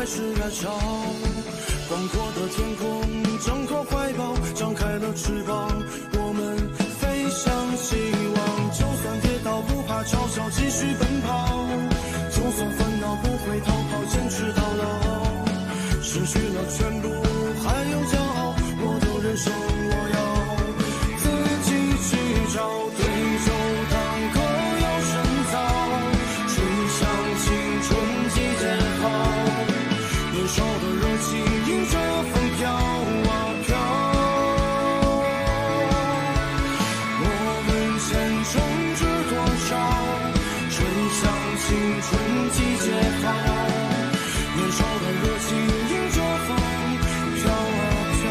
是燃烧。广阔的天空，张开怀抱，张开了翅膀，我们飞向希望。就算跌倒不怕嘲笑，继续奔跑。就算烦恼不会逃跑，坚持到老。失去了全部，还有骄傲，我的人生我要自己去找。对酒当歌要深造，吹响青春季节号，年少的热情迎着风飘啊飘。我们前程知多少？吹响青春季节号，年少的热情迎着风飘啊飘。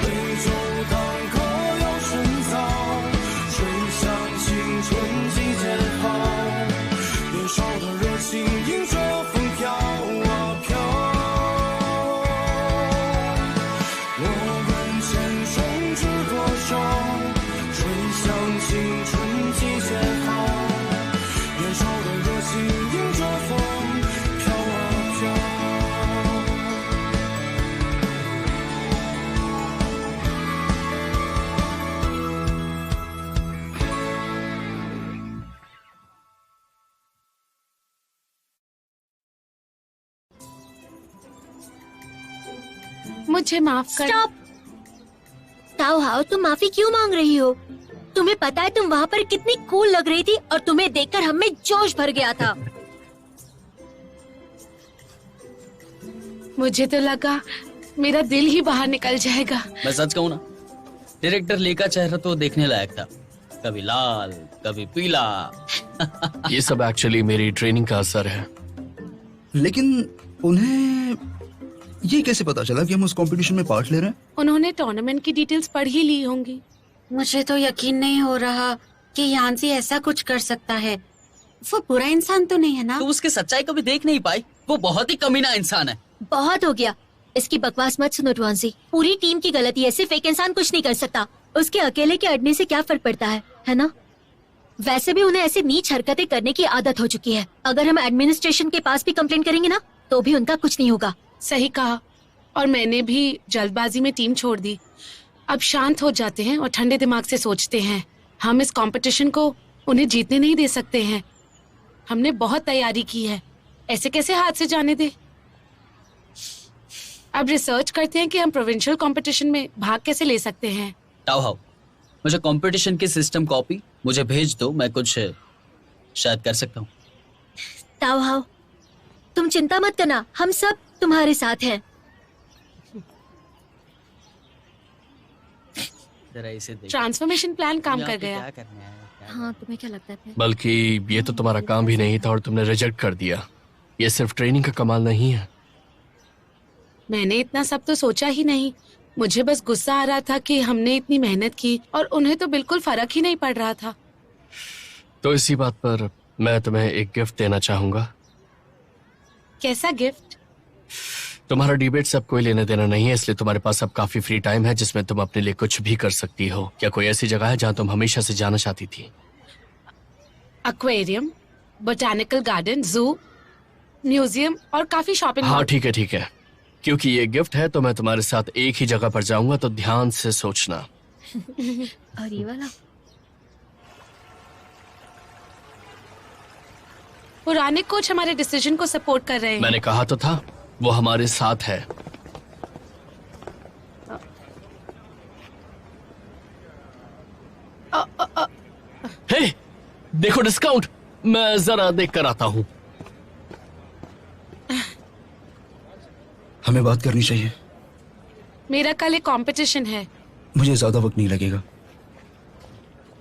杯酒当歌要深造，吹响青春季节号，年少的热情迎着风飘啊飘。我问前程知多少？吹响青春季节号，年少的热情迎着风飘啊飘。मुझे माफ कर। स्टॉप। ताओ हाओ, तुम माफी क्यों मांग रही हो? तुम्हें पता है तुम वहाँ पर कितनी कूल लग रही थी और तुम्हें देखकर हमें जोश भर गया था। मुझे तो लगा मेरा दिल ही बाहर निकल जाएगा। मैं सच कहूँ ना, डायरेक्टर ली का चेहरा तो देखने लायक था, कभी लाल कभी पीला। ये सब एक्चुअली मेरी ट्रेनिंग का असर है। लेकिन उन्हें ये कैसे पता चला कि हम उस कंपटीशन में पार्ट ले रहे हैं? उन्होंने टूर्नामेंट की डिटेल्स पढ़ ही ली होंगी। मुझे तो यकीन नहीं हो रहा कि यांसी ऐसा कुछ कर सकता है। वो बुरा इंसान तो नहीं है ना? तो उसकी सच्चाई कभी देख नहीं पाई। वो बहुत ही कमीना इंसान है। बहुत हो गया, इसकी बकवास मत सुनो ट्वांसी। पूरी टीम की गलती है, सिर्फ एक इंसान कुछ नहीं कर सकता। उसके अकेले के अड़ने से क्या फर्क पड़ता है ना? वैसे भी उन्हें ऐसी नीच हरकतें करने की आदत हो चुकी है। अगर हम एडमिनिस्ट्रेशन के पास भी कंप्लेंट करेंगे ना, तो भी उनका कुछ नहीं होगा। सही कहा। और मैंने भी जल्दबाजी में टीम छोड़ दी। अब शांत हो जाते हैं और ठंडे दिमाग से सोचते हैं। हम इस कंपटीशन को उन्हें जीतने नहीं दे सकते हैं। हमने बहुत तैयारी की है, ऐसे कैसे हाथ से जाने दे। अब रिसर्च करते हैं कि हम प्रोविंशियल कंपटीशन में भाग कैसे ले सकते हैं। ताओ हाओ, मुझे कंपटीशन की सिस्टम कॉपी मुझे भेज दो, मैं कुछ शायद कर सकता हूँ। ताओ हाओ, तुम चिंता मत करना, हम सब तुम्हारे साथ हैं। जरा इसे देखो। ट्रांसफॉर्मेशन प्लान काम यहाँ कर पे गया। क्या करना है? हाँ, तुम्हें क्या लगता है? बल्कि ये तो तुम्हारा काम भी नहीं था और तुमने रिजेक्ट कर दिया। ये सिर्फ ट्रेनिंग का कमाल नहीं है। मैंने इतना सब तो सोचा ही नहीं। मुझे बस गुस्सा आ रहा था कि हमने इतनी मेहनत की और उन्हें तो बिल्कुल फर्क ही नहीं पड़ रहा था। तो इसी बात पर मैं तुम्हें एक गिफ्ट देना चाहूंगा। कैसा गिफ्ट? तुम्हारा डिबेट से अब कोई लेना देना नहीं है, इसलिए तुम्हारे पास अब काफी फ्री टाइम है जिसमें तुम अपने लिए कुछ भी कर सकती हो। क्या कोई ऐसी जगह है जहाँ तुम हमेशा से जाना चाहती थी? एक्वेरियम, बोटानिकल गार्डन, जू, म्यूजियम और काफी शॉपिंग हाँ मॉल। ठीक है ठीक है। क्योंकि ये गिफ्ट है तो मैं तुम्हारे साथ एक ही जगह पर जाऊंगा, तो ध्यान से सोचना। और ये वाला? पुराने कोच हमारे डिसीजन को सपोर्ट कर रहे हैं। मैंने कहा तो था, वो हमारे साथ है। हे, देखो डिस्काउंट। मैं जरा देख कर आता हूँ। हमें बात करनी चाहिए। मेरा कल एक कंपटीशन है। मुझे ज्यादा वक्त नहीं लगेगा।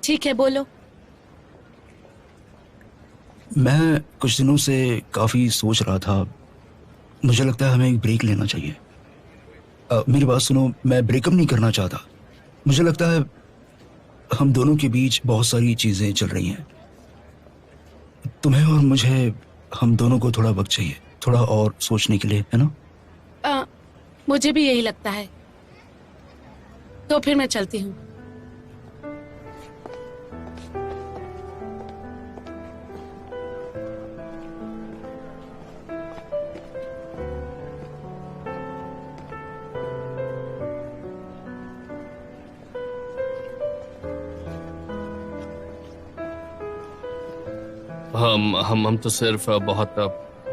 ठीक है, बोलो। मैं कुछ दिनों से काफी सोच रहा था। मुझे लगता है हमें एक ब्रेक लेना चाहिए। मेरी बात सुनो, मैं ब्रेकअप नहीं करना चाहता। मुझे लगता है हम दोनों के बीच बहुत सारी चीजें चल रही हैं। तुम्हें और मुझे, हम दोनों को थोड़ा वक्त चाहिए, थोड़ा और सोचने के लिए, है ना? मुझे भी यही लगता है। तो फिर मैं चलती हूँ। हम तो सिर्फ बहुत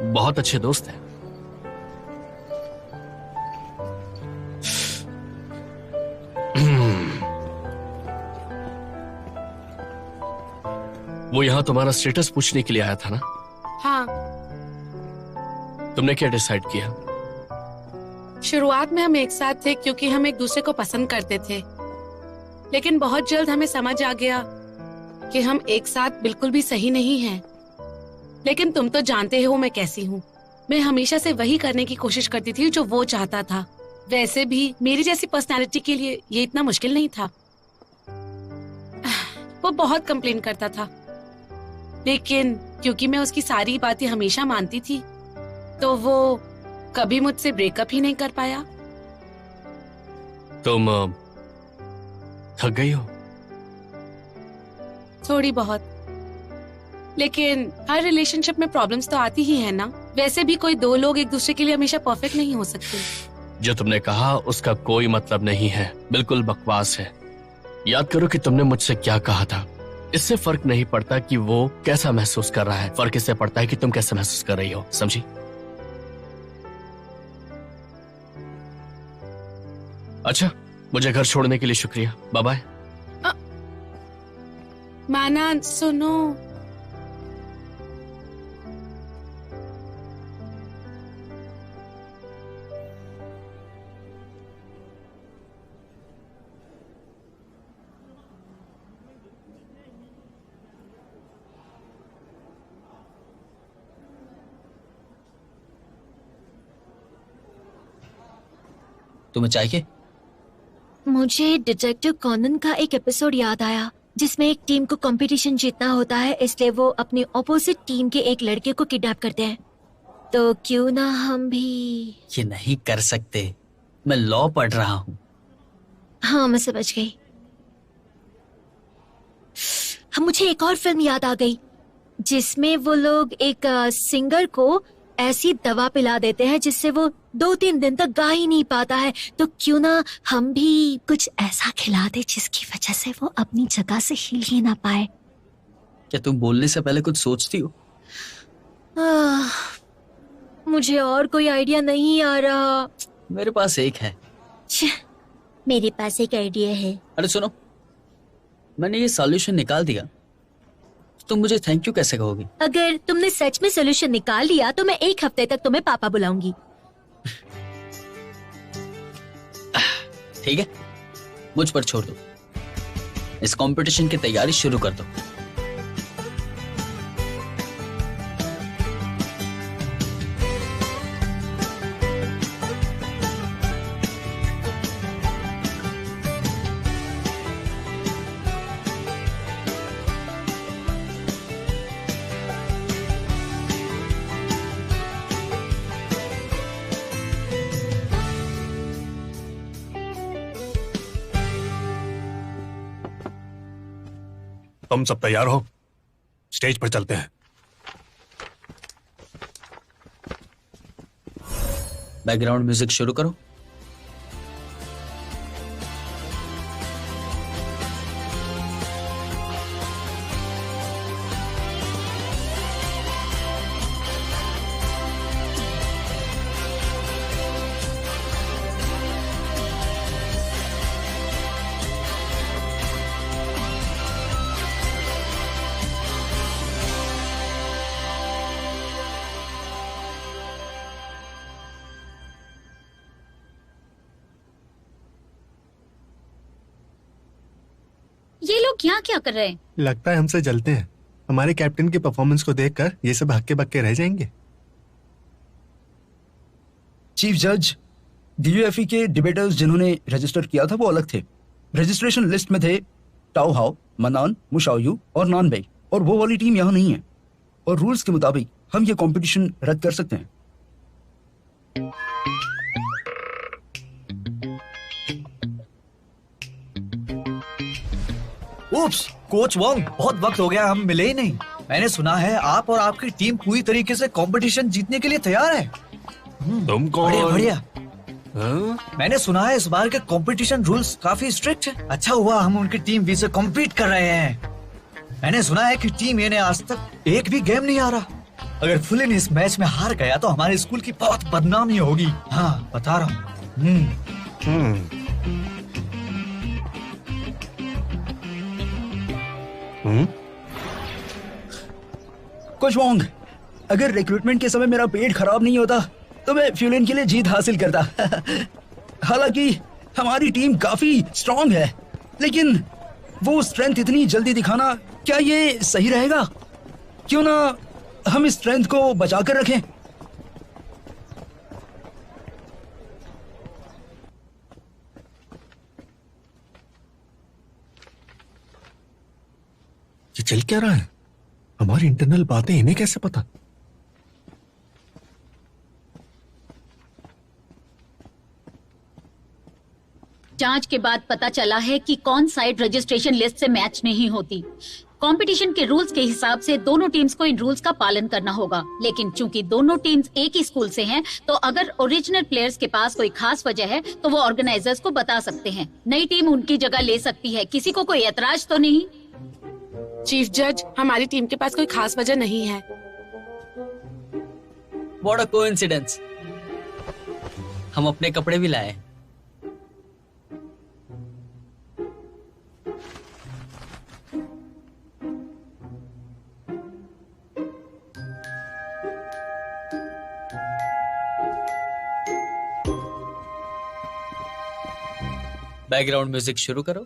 बहुत अच्छे दोस्त हैं। वो यहाँ तुम्हारा स्टेटस पूछने के लिए आया था ना? हाँ, तुमने क्या डिसाइड किया? शुरुआत में हम एक साथ थे क्योंकि हम एक दूसरे को पसंद करते थे, लेकिन बहुत जल्द हमें समझ आ गया कि हम एक साथ बिल्कुल भी सही नहीं हैं। लेकिन तुम तो जानते हो मैं कैसी हूँ। मैं हमेशा से वही करने की कोशिश करती थी जो वो चाहता था। वैसे भी मेरी जैसी पर्सनालिटी के लिए ये इतना मुश्किल नहीं था। वो बहुत कंप्लेन करता था, लेकिन क्योंकि मैं उसकी सारी बातें हमेशा मानती थी, तो वो कभी मुझसे ब्रेकअप ही नहीं कर पाया। तुम थक गई हो? थोड़ी बहुत, लेकिन हर रिलेशनशिप में प्रॉब्लम्स तो आती ही है ना। वैसे भी कोई दो लोग एक दूसरे के लिए हमेशा परफेक्ट नहीं हो सकते। जो तुमने कहा उसका कोई मतलब नहीं है, बिल्कुल बकवास है। याद करो कि तुमने मुझसे क्या कहा था। इससे फर्क नहीं पड़ता कि वो कैसा महसूस कर रहा है, फर्क इससे पड़ता है कि तुम कैसे महसूस कर रही हो, समझी? अच्छा, मुझे घर छोड़ने के लिए शुक्रिया, बाय बाय। माना, सुनो, तुम्हें चाहिए? मुझे डिटेक्टिव कॉनन का एक एपिसोड याद आया जिसमें एक टीम को कंपटीशन जीतना होता है, इसलिए वो अपनी ऑपोजिट टीम के एक लड़के को किडनैप करते हैं। तो क्यों ना हम भी। ये नहीं कर सकते, मैं लॉ पढ़ रहा हूँ। हाँ, मैं समझ गई। हम मुझे एक और फिल्म याद आ गई जिसमें वो लोग एक सिंगर को ऐसी दवा पिला देते हैं जिससे वो 2-3 दिन तक गा ही नहीं पाता है। तो क्यों ना हम भी कुछ ऐसा खिला दे जिसकी वजह से वो अपनी जगह से हिल ही ना पाए। क्या तुम बोलने से पहले कुछ सोचती हो? मुझे और कोई आइडिया नहीं आ रहा। मेरे पास एक है। मेरे पास एक आइडिया है। अरे सुनो, मैंने ये सॉल्यूशन निकाल दिया, तुम मुझे थैंक यू कैसे कहोगी? अगर तुमने सच में सोल्यूशन निकाल लिया तो मैं 1 हफ्ते तक तुम्हें पापा बुलाऊंगी। ठीक है, मुझ पर छोड़ दो। इस कंपटीशन की तैयारी शुरू कर दो। तुम सब तैयार हो? स्टेज पर चलते हैं। बैकग्राउंड म्यूजिक शुरू करो। ये लोग यहाँ क्या कर रहे हैं? लगता है हमसे जलते हैं। हमारे कैप्टन की परफॉर्मेंस को देखकर ये सब हक्के बक्के रह जाएंगे। चीफ जज, डीयूएफई के डिबेटर्स जिन्होंने रजिस्टर किया था वो अलग थे। रजिस्ट्रेशन लिस्ट में थे टाओ हाओ, मनान, मुशाओयू और नानबे, और वो वाली टीम यहाँ नहीं है। और रूल्स के मुताबिक हम ये कंपटीशन रद्द कर सकते हैं। उप्स, कोच वोंग, बहुत वक्त हो गया, हम मिले ही नहीं। मैंने सुना है आप और आपकी टीम पूरी तरीके से कंपटीशन जीतने के लिए तैयार है। तुम कौन? बढ़िया बढ़िया। हाँ? मैंने सुना है इस बार के कंपटीशन रूल्स काफी स्ट्रिक्ट है। अच्छा हुआ हम उनकी टीम भी से कम्पीट कर रहे हैं। मैंने सुना है कि टीम ए ने आज तक एक भी गेम नहीं हारा। अगर फुलिन इस मैच में हार गया तो हमारे स्कूल की बहुत बदनामी होगी। हाँ, बता रहा हूँ। कोच वोंग, अगर रिक्रूटमेंट के समय मेरा पेट खराब नहीं होता तो मैं फ्यूलिन के लिए जीत हासिल करता। हालांकि हमारी टीम काफी स्ट्रांग है, लेकिन वो स्ट्रेंथ इतनी जल्दी दिखाना क्या ये सही रहेगा? क्यों ना हम इस स्ट्रेंथ को बचा कर रखें? ये चल क्या रहा है? हमारी इंटरनल बातें इन्हें कैसे पता? जांच के बाद पता चला है कि कौन साइड रजिस्ट्रेशन लिस्ट से मैच नहीं होती। कंपटीशन के रूल्स के हिसाब से दोनों टीम्स को इन रूल्स का पालन करना होगा, लेकिन चूंकि दोनों टीम्स एक ही स्कूल से हैं, तो अगर ओरिजिनल प्लेयर्स के पास कोई खास वजह है तो वो ऑर्गेनाइजर्स को बता सकते हैं। नई टीम उनकी जगह ले सकती है। किसी को कोई एतराज तो नहीं? चीफ जज, हमारी टीम के पास कोई खास वजह नहीं है। What a coincidence. हम अपने कपड़े भी लाए। बैकग्राउंड म्यूजिक शुरू करो।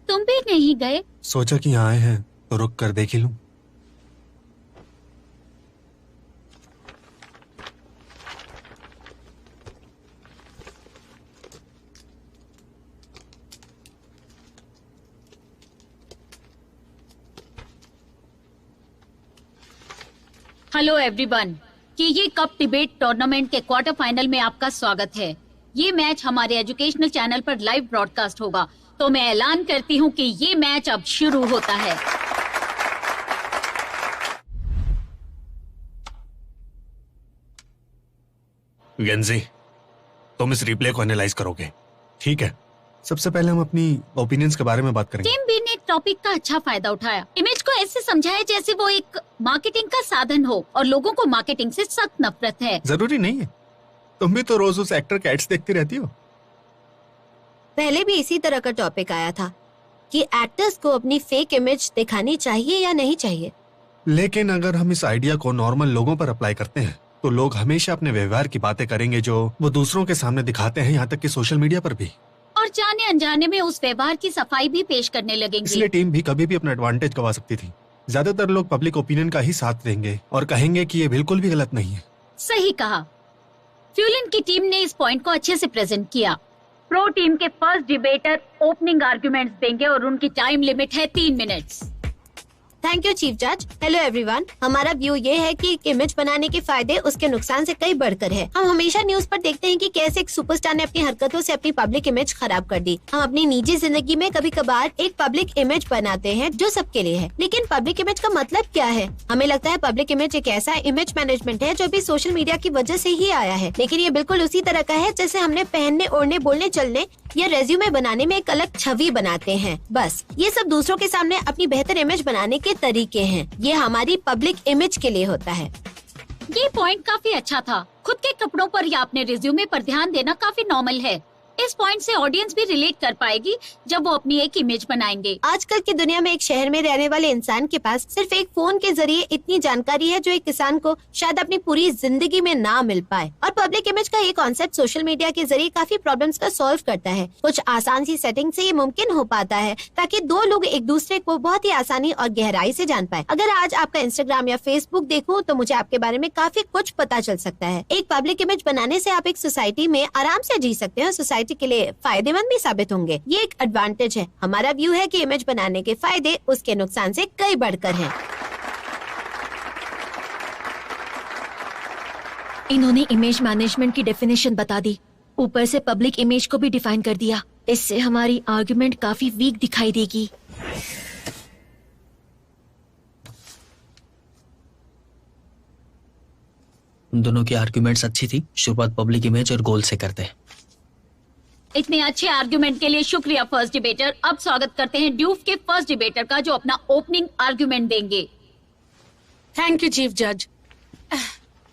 तुम भी नहीं गए? सोचा कि यहाँ आए हैं तो रुक कर देख ही लूं। हेलो एवरीवन, कि ये कप डिबेट टूर्नामेंट के क्वार्टर फाइनल में आपका स्वागत है। ये मैच हमारे एजुकेशनल चैनल पर लाइव ब्रॉडकास्ट होगा, तो मैं ऐलान करती हूँ कि ये मैच अब शुरू होता है। गेंजी, तुम इस रिप्ले को एनालाइज करोगे, ठीक है? सबसे पहले हम अपनी ओपिनियंस के बारे में बात करेंगे। टीम बी ने टॉपिक का अच्छा फायदा उठाया। इमेज को ऐसे समझाया जैसे वो एक मार्केटिंग का साधन हो, और लोगों को मार्केटिंग से सख्त नफरत है। जरूरी नहीं है, तुम भी तो रोज उस एक्टर का एड्स देखती रहती हो। पहले भी इसी तरह का टॉपिक आया था कि एक्टर्स को अपनी फेक इमेज दिखानी चाहिए या नहीं चाहिए। लेकिन अगर हम इस आइडिया को नॉर्मल लोगों पर अप्लाई करते हैं तो लोग हमेशा अपने व्यवहार की बातें करेंगे जो वो दूसरों के सामने दिखाते हैं, यहाँ तक कि सोशल मीडिया पर भी। और जाने अनजाने में उस व्यवहार की सफाई भी पेश करने लगेंगे। इसलिए टीम भी कभी भी अपना एडवांटेज गवा सकती थी। ज्यादातर लोग पब्लिक ओपिनियन का ही साथ देंगे और कहेंगे कि ये बिल्कुल भी गलत नहीं है। सही कहा। फ्यूलिन की टीम ने इस पॉइंट को अच्छे से प्रेजेंट किया। प्रो टीम के फर्स्ट डिबेटर ओपनिंग आर्गुमेंट्स देंगे और उनकी टाइम लिमिट है 3 मिनट्स। थैंक यू चीफ जज। हेलो एवरीवन, हमारा व्यू ये है कि इमेज बनाने के फायदे उसके नुकसान से कई बढ़कर है। हम हमेशा न्यूज पर देखते हैं कि कैसे एक सुपरस्टार ने अपनी हरकतों से अपनी पब्लिक इमेज खराब कर दी। हम अपनी निजी जिंदगी में कभी कभार एक पब्लिक इमेज बनाते हैं जो सबके लिए है, लेकिन पब्लिक इमेज का मतलब क्या है? हमें लगता है पब्लिक इमेज एक ऐसा इमेज मैनेजमेंट है जो भी सोशल मीडिया की वजह से ही आया है, लेकिन ये बिल्कुल उसी तरह का है जैसे हमने पहनने, ओढ़ने, बोलने, चलने या रेज्यूमे बनाने में एक अलग छवि बनाते हैं। बस ये सब दूसरों के सामने अपनी बेहतर इमेज बनाने के तरीके हैं। ये हमारी पब्लिक इमेज के लिए होता है। ये पॉइंट काफी अच्छा था। खुद के कपड़ों पर या अपने रिज्यूमे पर ध्यान देना काफी नॉर्मल है। इस पॉइंट से ऑडियंस भी रिलेट कर पाएगी जब वो अपनी एक इमेज बनाएंगे। आजकल की दुनिया में एक शहर में रहने वाले इंसान के पास सिर्फ एक फोन के जरिए इतनी जानकारी है जो एक किसान को शायद अपनी पूरी जिंदगी में ना मिल पाए। और पब्लिक इमेज का ये कॉन्सेप्ट सोशल मीडिया के जरिए काफी प्रॉब्लम्स का सॉल्व करता है। कुछ आसान सी सेटिंग से ये मुमकिन हो पाता है ताकि दो लोग एक दूसरे को बहुत ही आसानी और गहराई से जान पाए। अगर आज आपका इंस्टाग्राम या फेसबुक देखूं तो मुझे आपके बारे में काफी कुछ पता चल सकता है। एक पब्लिक इमेज बनाने से आप एक सोसाइटी में आराम से जी सकते हैं, सोसाइटी के लिए फायदेमंद भी साबित होंगे। ये एक एडवांटेज है। हमारा व्यू है कि इमेज बनाने के फायदे उसके नुकसान से कई बढ़कर हैं। इन्होंने इमेज मैनेजमेंट की डेफिनेशन बता दी। ऊपर से पब्लिक इमेज को भी डिफाइन कर दिया। इससे हमारी आर्गुमेंट काफी वीक दिखाई देगी। उन दोनों की आर्ग्यूमेंट्स अच्छी थी। शुरुआत पब्लिक इमेज और गोल से करते हैं। इतने अच्छे आर्गुमेंट के लिए शुक्रिया फर्स्ट डिबेटर। अब स्वागत करते हैं ड्यूफ के फर्स्ट डिबेटर का, जो अपना ओपनिंग आर्गुमेंट देंगे। थैंक यू चीफ जज।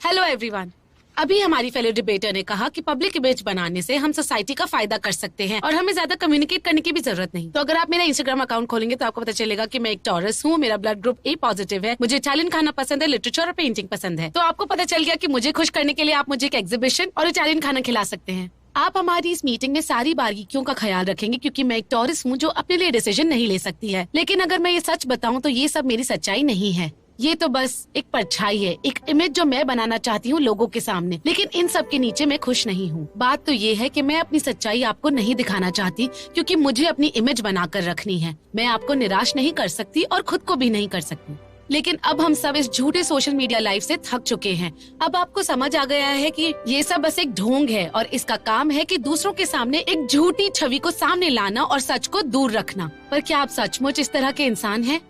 Hello everyone. अभी हमारी फेलो डिबेटर ने कहा कि पब्लिक इमेज बनाने से हम सोसाइटी का फायदा कर सकते हैं और हमें ज्यादा कम्युनिकेट करने की भी जरूरत नहीं। तो अगर आप मेरा इंस्टाग्राम अकाउंट खोलेंगे तो आपको पता चलेगा कि मैं एक टॉरस हूँ, मेरा ब्लड ग्रुप ए पॉजिटिव है, मुझे इटालियन खाना पसंद है, लिटरेचर और पेंटिंग पसंद है। तो आपको पता चल गया कि मुझे खुश करने के लिए आप मुझे एक एग्जीबिशन और इटालियन खाना खिला सकते हैं। आप हमारी इस मीटिंग में सारी बारीकियों का ख्याल रखेंगे क्योंकि मैं एक टॉरस हूँ जो अपने लिए डिसीजन नहीं ले सकती है। लेकिन अगर मैं ये सच बताऊँ तो ये सब मेरी सच्चाई नहीं है। ये तो बस एक परछाई है, एक इमेज जो मैं बनाना चाहती हूँ लोगों के सामने। लेकिन इन सब के नीचे मैं खुश नहीं हूँ। बात तो ये है कि मैं अपनी सच्चाई आपको नहीं दिखाना चाहती क्योंकि मुझे अपनी इमेज बनाकर रखनी है। मैं आपको निराश नहीं कर सकती और खुद को भी नहीं कर सकती। लेकिन अब हम सब इस झूठे सोशल मीडिया लाइफ से थक चुके हैं। अब आपको समझ आ गया है कि ये सब बस एक ढोंग है और इसका काम है कि दूसरों के सामने एक झूठी छवि को सामने लाना और सच को दूर रखना। पर क्या आप सचमुच इस तरह के इंसान हैं?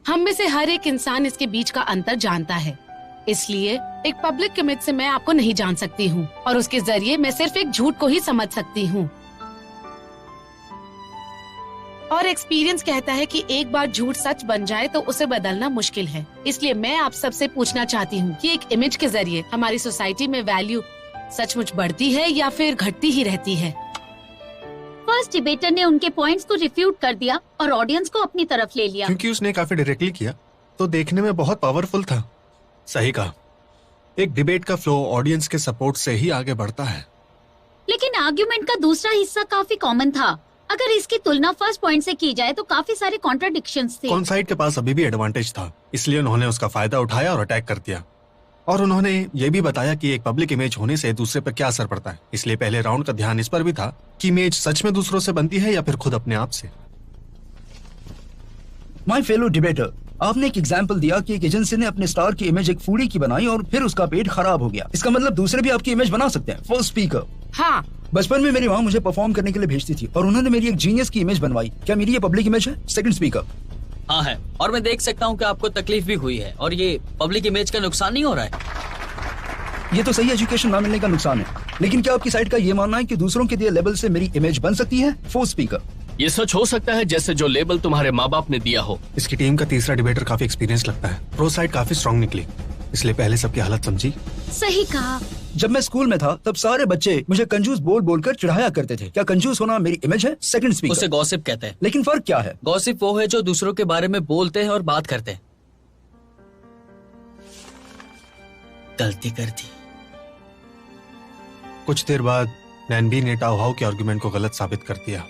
हम में से हर एक इंसान इसके बीच का अंतर जानता है। इसलिए एक पब्लिक इमेज से मैं आपको नहीं जान सकती हूँ और उसके जरिए मैं सिर्फ एक झूठ को ही समझ सकती हूँ। और एक्सपीरियंस कहता है कि एक बार झूठ सच बन जाए तो उसे बदलना मुश्किल है। इसलिए मैं आप सबसे पूछना चाहती हूँ कि एक इमेज के जरिए हमारी सोसाइटी में वैल्यू सचमुच बढ़ती है या फिर घटती ही रहती है? फर्स्ट डिबेटर ने उनके पॉइंट्स को रिफ्यूट कर दिया और ऑडियंस को अपनी तरफ ले लिया। क्योंकि उसने काफी डायरेक्टली किया तो देखने में बहुत पावरफुल था। सही कहा, एक डिबेट का फ्लो ऑडियंस के सपोर्ट से ही आगे बढ़ता है। लेकिन आर्ग्यूमेंट का दूसरा हिस्सा काफी कॉमन था। अगर इसकी तुलना फर्स्ट पॉइंट से की जाए तो काफी सारे कॉन्ट्राडिक्शंस थे। कौन साइड के पास अभी भी एडवांटेज था, इसलिए उन्होंने उसका फायदा उठाया और अटैक कर दिया। और उन्होंने ये भी बताया कि एक पब्लिक इमेज होने से दूसरे पर क्या असर पड़ता है। इसलिए पहले राउंड का ध्यान इस पर भी था कि इमेज सच में दूसरों से बनती है या फिर खुद अपने आप से। माय फेलो डिबेटर, आपने एक एग्जाम्पल दिया कि एक एजेंसी ने अपने स्टार की इमेज एक फूडी की बनाई और फिर उसका पेट खराब हो गया। इसका मतलब दूसरे भी आपकी इमेज बना सकते हैं। फर्स्ट स्पीकर, हाँ, बचपन में मेरी माँ मुझे परफॉर्म करने के लिए भेजती थी और उन्होंने मेरी एक जीनियस की इमेज बनवाई। क्या मेरी ये पब्लिक इमेज है? सेकंड स्पीकर, हाँ है, और मैं देख सकता हूँ कि आपको तकलीफ भी हुई है और ये पब्लिक इमेज का नुकसान नहीं हो रहा है। ये तो सही एजुकेशन ना मिलने का नुकसान है, लेकिन क्या आपकी साइड का ये मानना है कि दूसरों के दिए लेबल से मेरी इमेज बन सकती है? फोर्थ स्पीकर, ये सच हो सकता है जैसे जो लेबल तुम्हारे माँ बाप ने दिया हो। इसकी टीम का तीसरा डिबेटर काफी एक्सपीरियंस लगता है। प्रो साइड काफी स्ट्रांग निकली, इसलिए पहले सबकी हालत समझी। सही कहा। जब मैं स्कूल में था तब सारे बच्चे मुझे कंजूस बोल बोलकर चिढ़ाया करते थे। क्या कंजूस होना मेरी इमेज है? सेकंड स्पीकर, उसे गॉसिप कहते हैं। लेकिन फर्क क्या है? गॉसिप वो है जो दूसरों के बारे में बोलते हैं और बात करते हैं। गलती कर दी। कुछ देर बाद नैनबी ने टाओहाउ के आर्गुमेंट को गलत साबित कर दिया।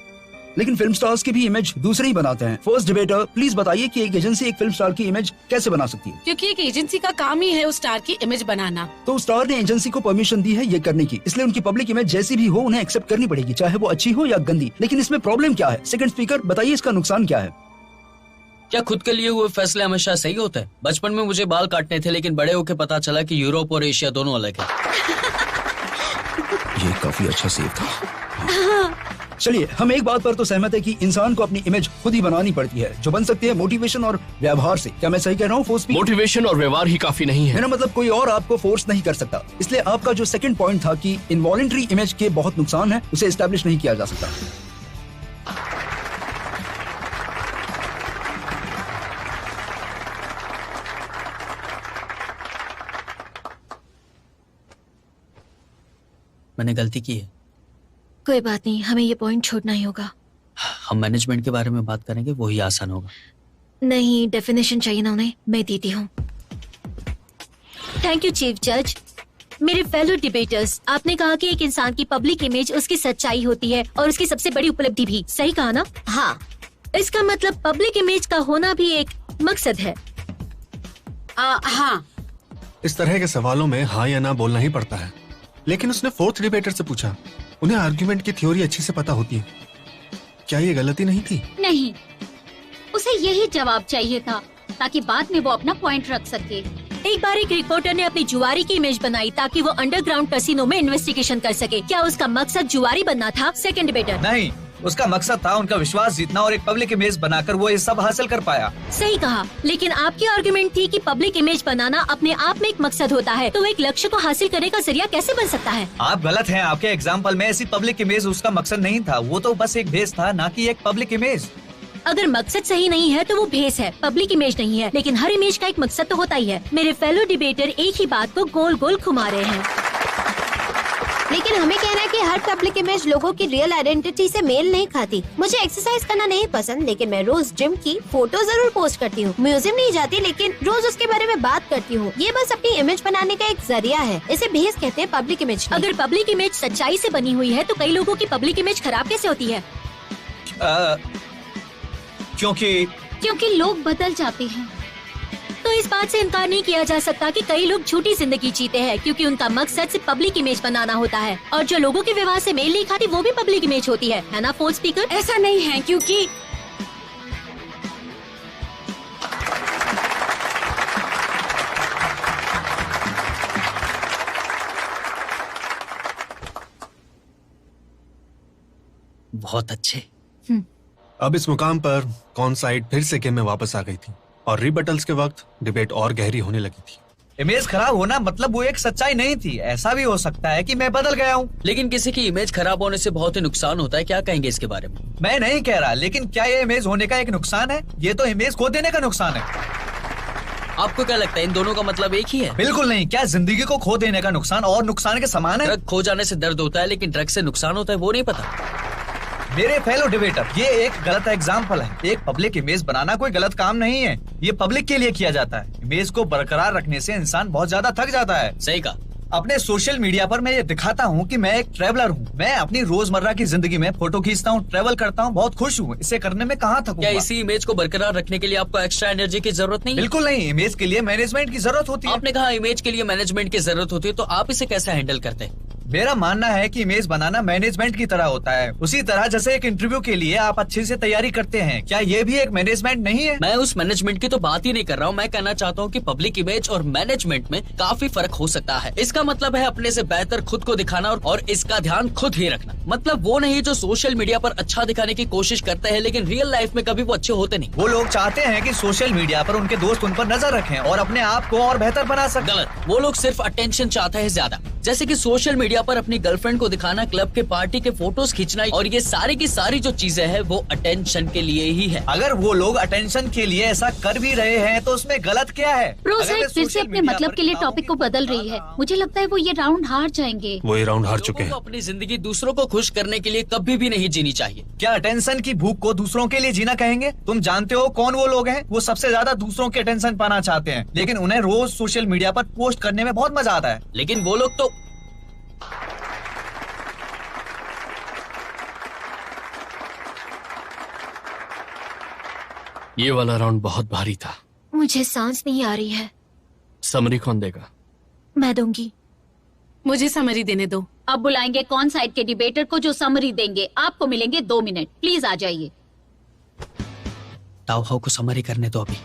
लेकिन फिल्म स्टार्स की भी इमेज दूसरे ही बनाते हैं। फर्स्ट डिबेटर, प्लीज बताइए कि एक एजेंसी एक फिल्म स्टार की इमेज कैसे बना सकती है? क्योंकि एक एजेंसी का काम ही है उस स्टार की इमेज बनाना। तो स्टार ने एजेंसी को परमिशन दी है ये करने की, इसलिए उनकी पब्लिक इमेज जैसी भी हो उन्हें एक्सेप्ट करनी पड़ेगी, चाहे वो अच्छी हो या गंदी। लेकिन इसमें प्रॉब्लम क्या है? सेकंड स्पीकर, बताइए इसका नुकसान क्या है? क्या खुद के लिए हुए फैसले हमेशा सही होते हैं? बचपन में मुझे बाल काटने थे, लेकिन बड़े होकर पता चला कि यूरोप और एशिया दोनों अलग है। ये काफी अच्छा सेव था। चलिए, हम एक बात पर तो सहमत है कि इंसान को अपनी इमेज खुद ही बनानी पड़ती है, जो बन सकती है मोटिवेशन और व्यवहार से। क्या मैं सही कह रहा हूँ? मोटिवेशन और व्यवहार ही काफी नहीं है। मेरा मतलब कोई और आपको फोर्स नहीं कर सकता। इसलिए आपका जो सेकंड पॉइंट था कि इनवॉलंटरी इमेज के बहुत नुकसान है, उसे एस्टैब्लिश नहीं किया जा सकता। मैंने गलती की है। कोई बात नहीं, हमें ये पॉइंट छोड़ना ही होगा। हम मैनेजमेंट के बारे में बात करेंगे, वही आसान होगा। नहीं, डेफिनेशन चाहिए ना उन्हें, मैं देती हूँ। थैंक यू चीफ जज। मेरे फेलो डिबेटर्स, आपने कहा कि एक इंसान की पब्लिक इमेज उसकी सच्चाई होती है और उसकी सबसे बड़ी उपलब्धि भी। सही कहा ना? हाँ। इसका मतलब पब्लिक इमेज का होना भी एक मकसद है। हाँ। इस तरह के सवालों में हाँ या ना बोलना ही पड़ता है। लेकिन उसने फोर्थ डिबेटर से पूछा, उन्हें आर्गुमेंट की थ्योरी अच्छी से पता होती है। क्या ये गलती नहीं थी? नहीं, उसे यही जवाब चाहिए था ताकि बाद में वो अपना पॉइंट रख सके। एक बार एक रिपोर्टर ने अपनी जुआरी की इमेज बनाई ताकि वो अंडरग्राउंड कैसीनो में इन्वेस्टिगेशन कर सके। क्या उसका मकसद जुआरी बनना था? सेकंड डिबेटर: नहीं, उसका मकसद था उनका विश्वास जीतना और एक पब्लिक इमेज बनाकर वो ये सब हासिल कर पाया। सही कहा, लेकिन आपकी आर्गुमेंट थी कि पब्लिक इमेज बनाना अपने आप में एक मकसद होता है, तो एक लक्ष्य को हासिल करने का जरिया कैसे बन सकता है? आप गलत हैं। आपके एग्जाम्पल में ऐसी पब्लिक इमेज उसका मकसद नहीं था, वो तो बस एक भेस था, ना कि एक पब्लिक इमेज। अगर मकसद सही नहीं है तो वो भेस है, पब्लिक इमेज नहीं है। लेकिन हर इमेज का एक मकसद तो होता ही है। मेरे फेलो डिबेटर एक ही बात को गोल गोल घुमा रहे हैं। लेकिन हमें कहना है कि हर पब्लिक इमेज लोगों की रियल आइडेंटिटी से मेल नहीं खाती। मुझे एक्सरसाइज करना नहीं पसंद, लेकिन मैं रोज जिम की फोटो जरूर पोस्ट करती हूँ। म्यूजियम नहीं जाती, लेकिन रोज उसके बारे में बात करती हूँ। ये बस अपनी इमेज बनाने का एक जरिया है। इसे भेस कहते हैं, पब्लिक इमेज नहीं। अगर पब्लिक इमेज सच्चाई से बनी हुई है तो कई लोगों की पब्लिक इमेज खराब कैसे होती है? क्योंकि लोग बदल जाते हैं। तो इस बात से इनकार नहीं किया जा सकता कि कई लोग झूठी जिंदगी जीते हैं क्योंकि उनका मकसद सिर्फ पब्लिक इमेज बनाना होता है, और जो लोगों के व्यवहार से मेल नहीं खाती वो भी पब्लिक इमेज होती है ना फोन स्पीकर? ऐसा नहीं है, क्योंकि बहुत अच्छे। अब इस मुकाम पर कौन साइड फिर से गेम में वापस आ गई थी और रिबटल्स के वक्त डिबेट और गहरी होने लगी थी। इमेज खराब होना मतलब वो एक सच्चाई नहीं थी। ऐसा भी हो सकता है कि मैं बदल गया हूँ। लेकिन किसी की इमेज खराब होने से बहुत ही नुकसान होता है। क्या कहेंगे इसके बारे में? मैं नहीं कह रहा, लेकिन क्या ये इमेज होने का एक नुकसान है? ये तो इमेज खो देने का नुकसान है। आपको क्या लगता है, इन दोनों का मतलब एक ही है? बिल्कुल नहीं। क्या जिंदगी को खो देने का नुकसान और नुकसान के समान है? ड्रग खो जाने से दर्द होता है, लेकिन ड्रग से नुकसान होता है वो नहीं पता। मेरे फेलो डिबेटर, ये एक गलत एग्जाम्पल है। एक पब्लिक इमेज बनाना कोई गलत काम नहीं है, ये पब्लिक के लिए किया जाता है। इमेज को बरकरार रखने से इंसान बहुत ज्यादा थक जाता है। सही कहा। अपने सोशल मीडिया पर मैं ये दिखाता हूँ कि मैं एक ट्रैवलर हूँ। मैं अपनी रोजमर्रा की जिंदगी में फोटो खींचता हूँ, ट्रैवल करता हूँ, बहुत खुश हूँ। इसे करने में कहाँ थकूंगा? क्या इसी इमेज को बरकरार रखने के लिए आपको एक्स्ट्रा एनर्जी की जरूरत नहीं? बिल्कुल नहीं। इमेज के लिए मैनेजमेंट की जरूरत होती है। आपने कहा इमेज के लिए मैनेजमेंट की जरूरत होती है, तो आप इसे कैसे हैंडल करते हैं? मेरा मानना है कि इमेज बनाना मैनेजमेंट की तरह होता है। उसी तरह जैसे एक इंटरव्यू के लिए आप अच्छे से तैयारी करते हैं, क्या ये भी एक मैनेजमेंट नहीं है? मैं उस मैनेजमेंट की तो बात ही नहीं कर रहा हूँ। मैं कहना चाहता हूँ कि पब्लिक इमेज और मैनेजमेंट में काफी फर्क हो सकता है। इसका मतलब है अपने से बेहतर खुद को दिखाना और इसका ध्यान खुद ही रखना। मतलब वो नहीं जो सोशल मीडिया पर अच्छा दिखाने की कोशिश करते हैं, लेकिन रियल लाइफ में कभी वो अच्छे होते नहीं। वो लोग चाहते हैं कि सोशल मीडिया पर उनके दोस्त उन पर नजर रखें और अपने आप को और बेहतर बना सकें। गलत। वो लोग सिर्फ अटेंशन चाहते हैं ज्यादा, जैसे कि सोशल मीडिया पर अपनी गर्लफ्रेंड को दिखाना, क्लब के पार्टी के फोटोज खींचना, और ये सारी की सारी जो चीजें हैं वो अटेंशन के लिए ही है। अगर वो लोग अटेंशन के लिए ऐसा कर भी रहे हैं तो उसमें गलत क्या है? प्रो साइड फिर से अपने मतलब के लिए टॉपिक को बदल रही है। मुझे लगता है वो ये राउंड हार जाएंगे। वो ये राउंड हार चुके हैं। अपनी जिंदगी दूसरों को खुश करने के लिए कभी भी नहीं जीनी चाहिए। क्या अटेंशन की भूख को दूसरों के लिए जीना कहेंगे? तुम जानते हो कौन वो लोग हैं? वो सबसे ज्यादा दूसरों के अटेंशन पाना चाहते हैं, लेकिन उन्हें रोज सोशल मीडिया पर पोस्ट करने में बहुत मजा आता है। लेकिन वो लोग तो ये वाला राउंड बहुत भारी था। मुझे सांस नहीं आ रही है। समरी कौन देगा? मैं दूंगी। मुझे समरी देने दो। अब बुलाएंगे कौन साइड के डिबेटर को जो समरी देंगे। आपको मिलेंगे 2 मिनट, प्लीज आ जाइए। ताओ हाउ को समरी करने दो अभी।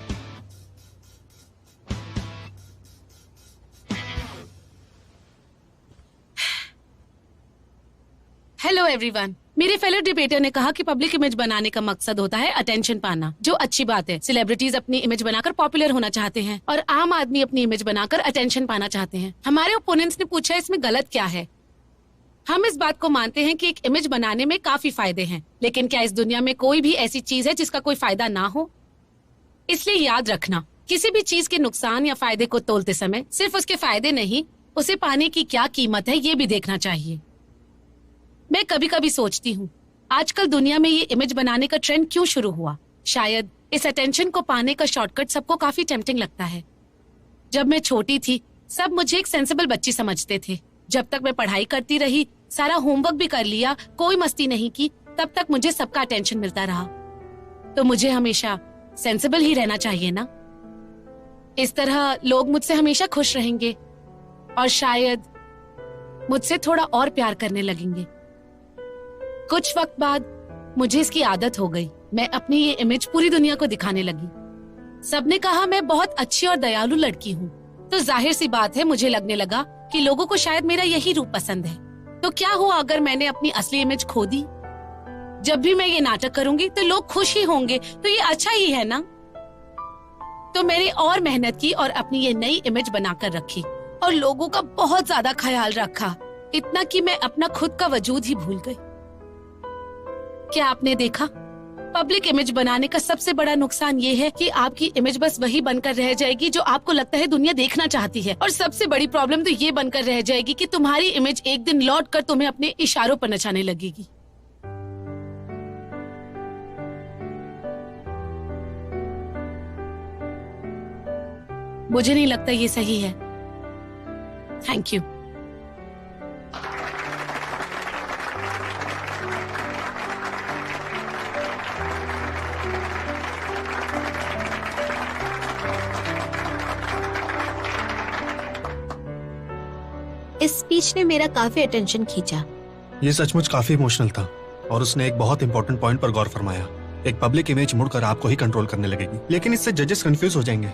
Hello everyone. मेरे फेलो डिबेटर ने कहा कि पब्लिक इमेज बनाने का मकसद होता है अटेंशन पाना, जो अच्छी बात है। सेलिब्रिटीज अपनी इमेज बनाकर पॉपुलर होना चाहते हैं और आम आदमी अपनी इमेज बनाकर अटेंशन पाना चाहते हैं। हमारे ओपोनेंट्स ने पूछा इसमें गलत क्या है। हम इस बात को मानते हैं कि एक इमेज बनाने में काफी फायदे हैं, लेकिन क्या इस दुनिया में कोई भी ऐसी चीज है जिसका कोई फायदा ना हो? इसलिए याद रखना, किसी भी चीज के नुकसान या फायदे को तोलते समय सिर्फ उसके फायदे नहीं, उसे पाने की क्या कीमत है ये भी देखना चाहिए। मैं कभी कभी सोचती हूँ आजकल दुनिया में ये इमेज बनाने का ट्रेंड क्यों शुरू हुआ। शायद इस अटेंशन को पाने का शॉर्टकट सबको काफी टेम्पटिंग लगता है। जब मैं छोटी थी सब मुझे एक सेंसिबल बच्ची समझते थे। जब तक मैं पढ़ाई करती रही, सारा होमवर्क भी कर लिया, कोई मस्ती नहीं की, तब तक मुझे सबका अटेंशन मिलता रहा। तो मुझे हमेशा सेंसिबल ही रहना चाहिए ना। इस तरह लोग मुझसे हमेशा खुश रहेंगे और शायद मुझसे थोड़ा और प्यार करने लगेंगे। कुछ वक्त बाद मुझे इसकी आदत हो गई। मैं अपनी ये इमेज पूरी दुनिया को दिखाने लगी। सबने कहा मैं बहुत अच्छी और दयालु लड़की हूँ। तो जाहिर सी बात है मुझे लगने लगा कि लोगों को शायद मेरा यही रूप पसंद है। तो क्या हुआ अगर मैंने अपनी असली इमेज खो दी? जब भी मैं ये नाटक करूंगी तो लोग खुश ही होंगे, तो ये अच्छा ही है ना। तो मैंने और मेहनत की और अपनी ये नई इमेज बनाकर रखी और लोगों का बहुत ज्यादा ख्याल रखा, इतना कि मैं अपना खुद का वजूद ही भूल गई। क्या आपने देखा? पब्लिक इमेज बनाने का सबसे बड़ा नुकसान ये है कि आपकी इमेज बस वही बनकर रह जाएगी जो आपको लगता है दुनिया देखना चाहती है, और सबसे बड़ी प्रॉब्लम तो ये बनकर रह जाएगी कि तुम्हारी इमेज एक दिन लौट कर तुम्हें अपने इशारों पर नचाने लगेगी। मुझे नहीं लगता ये सही है। Thank you. इस स्पीच ने मेरा काफी अटेंशन खींचा। ये सचमुच काफी इमोशनल था और उसने एक बहुत इंपॉर्टेंट पॉइंट पर गौर फरमाया। एक पब्लिक इमेज मुड़कर आपको ही कंट्रोल करने लगेगी, लेकिन इससे जजेस कंफ्यूज हो जाएंगे।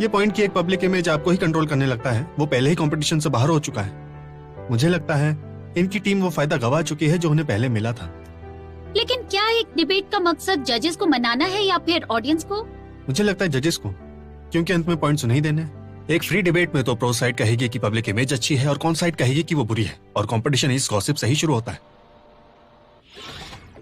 ये पॉइंट कि एक पब्लिक इमेज आपको ही कंट्रोल करने लगता है, वो पहले ही कंपटीशन से बाहर हो चुका है। मुझे लगता है इनकी टीम वो फायदा गंवा चुकी है जो उन्हें पहले मिला था। लेकिन क्या एक डिबेट का मकसद जजेस को मनाना है या फिर ऑडियंस को? मुझे लगता है जजेस को, क्योंकि अंत में पॉइंट्स नहीं देने। एक फ्री डिबेट में तो प्रो साइड कहेगी कि पब्लिक इमेज अच्छी है और कौन साइड कहेगी कि वो बुरी है, और कंपटीशन इस गॉसिप से ही शुरू होता है।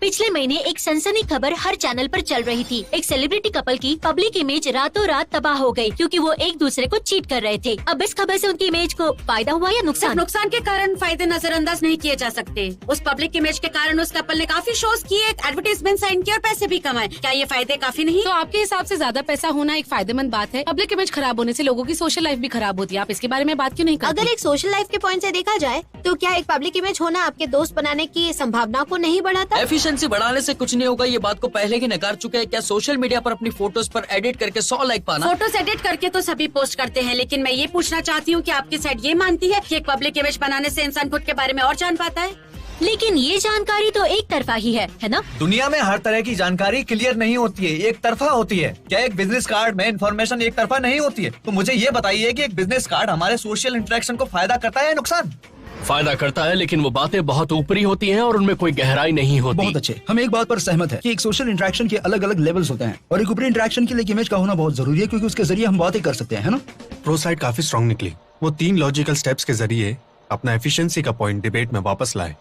पिछले महीने एक सनसनी खबर हर चैनल पर चल रही थी। एक सेलिब्रिटी कपल की पब्लिक इमेज रातों रात तबाह हो गई क्योंकि वो एक दूसरे को चीट कर रहे थे। अब इस खबर से उनकी इमेज को फायदा हुआ या नुकसान? नुकसान के कारण फायदे नजरअंदाज नहीं किए जा सकते। उस पब्लिक इमेज के कारण उस कपल ने काफी शोज किए, एडवर्टाइजमेंट साइन किए और पैसे भी कमाए। क्या ये फायदे काफी नहीं? तो आपके हिसाब से ज्यादा पैसा होना एक फायदेमंद बात है? पब्लिक इमेज खराब होने से लोगों की सोशल लाइफ भी खराब होती है, आप इसके बारे में बात क्यों नहीं करते? अगर एक सोशल लाइफ के पॉइंट से देखा जाए तो क्या एक पब्लिक इमेज होना आपके दोस्त बनाने की संभावना को नहीं बढ़ाता? एफिशिएंसी बढ़ाने से कुछ नहीं होगा, ये बात को पहले ही नकार चुके हैं। क्या सोशल मीडिया पर अपनी फोटोज पर एडिट करके 100 लाइक पाना? फोटोज एडिट करके तो सभी पोस्ट करते हैं, लेकिन मैं ये पूछना चाहती हूँ कि आपकी साइड ये मानती है कि एक पब्लिक इमेज बनाने से इंसान खुद के बारे में और जान पाता है? लेकिन ये जानकारी तो एक तरफा ही है ना? दुनिया में हर तरह की जानकारी क्लियर नहीं होती है, एक तरफा होती है। क्या एक बिजनेस कार्ड में इन्फॉर्मेशन एक तरफा नहीं होती है? तो मुझे ये बताइए कि एक बिजनेस कार्ड हमारे सोशल इंटरेक्शन को फायदा करता है या नुकसान? फायदा करता है, लेकिन वो बातें बहुत ऊपरी होती हैं और उनमें कोई गहराई नहीं होती। बहुत अच्छे, हम एक बात पर सहमत हैं कि एक सोशल इंटरेक्शन के अलग अलग लेवल्स होते हैं और एक ऊपरी इंटरेक्शन के लिए इमेज का होना बहुत जरूरी है, क्योंकि उसके जरिए हम बातें कर सकते हैं, है ना? प्रो साइड काफी स्ट्रांग निकली। वो 3 लॉजिकल स्टेप्स के जरिए अपना एफिशिएंसी का पॉइंट डिबेट में वापस लाए।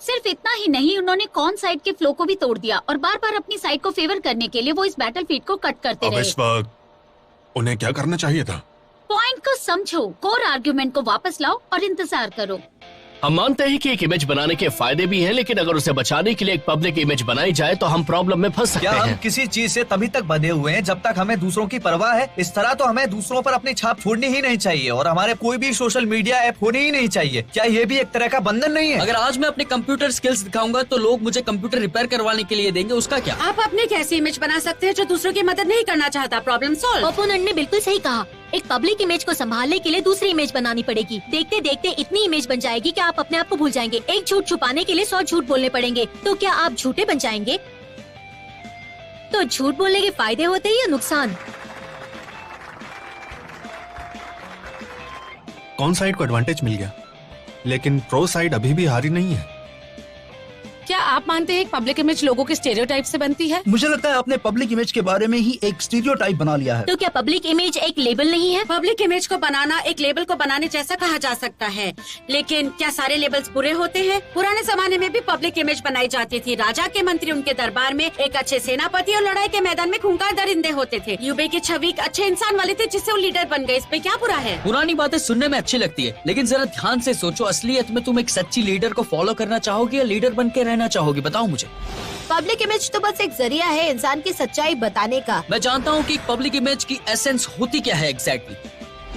सिर्फ इतना ही नहीं, उन्होंने कौन साइड के फ्लो को भी तोड़ दिया और बार बार अपनी साइड को फेवर करने के लिए वो इस बैटलफील्ड को कट करते अब रहे। इस वक्त उन्हें क्या करना चाहिए था? पॉइंट को समझो, कोर आर्ग्यूमेंट को वापस लाओ और इंतजार करो। हम मानते हैं कि एक इमेज बनाने के फायदे भी हैं, लेकिन अगर उसे बचाने के लिए एक पब्लिक इमेज बनाई जाए तो हम प्रॉब्लम में फंस सकते क्या हम हैं। किसी चीज से तभी तक बंधे हुए हैं जब तक हमें दूसरों की परवाह है? इस तरह तो हमें दूसरों पर अपनी छाप छोड़नी ही नहीं चाहिए और हमारे कोई भी सोशल मीडिया ऐप होनी ही नहीं चाहिए। क्या ये भी एक तरह का बंधन नहीं है? अगर आज मैं अपने कंप्यूटर स्किल्स दिखाऊंगा तो लोग मुझे कंप्यूटर रिपेयर करवाने के लिए देंगे, उसका क्या? आप अपनी कैसी इमेज बना सकते हैं जो दूसरों की मदद नहीं करना चाहता? Problem solve. ओपोनेंट ने बिल्कुल सही कहा। एक पब्लिक इमेज को संभालने के लिए दूसरी इमेज बनानी पड़ेगी। देखते देखते इतनी इमेज बन जाएगी कि आप अपने आप को भूल जाएंगे। एक झूठ छुपाने के लिए 100 झूठ बोलने पड़ेंगे। तो क्या आप झूठे बन जाएंगे? तो झूठ बोलने के फायदे होते हैं या नुकसान? कौन साइड को एडवांटेज मिल गया, लेकिन प्रो साइड अभी भी हारी नहीं है। क्या आप मानते हैं पब्लिक इमेज लोगों के स्टेरियोटाइप से बनती है? मुझे लगता है आपने पब्लिक इमेज के बारे में ही एक स्टीरियोटाइप बना लिया है। तो क्या पब्लिक इमेज एक लेबल नहीं है? पब्लिक इमेज को बनाना एक लेबल को बनाने जैसा कहा जा सकता है, लेकिन क्या सारे लेबल्स बुरे होते हैं? पुराने जमाने में भी पब्लिक इमेज बनाई जाती थी। राजा के मंत्री, उनके दरबार में एक अच्छे सेनापति और लड़ाई के मैदान में खूंखार दरिंदे होते थे। यूबे की छवि एक अच्छे इंसान वाली थी जिससे वो लीडर बन गए। इस पे क्या बुरा है? पुरानी बातें सुनने में अच्छी लगती है, लेकिन जरा ध्यान से सोचो, असलियत में तुम एक सच्ची लीडर को फॉलो करना चाहोगी या लीडर बन के रहना चाहोगी? बताओ मुझे। पब्लिक इमेज तो बस एक जरिया है इंसान की सच्चाई बताने का। मैं जानता हूँ कि पब्लिक इमेज की एसेंस होती क्या है एग्जैक्टली।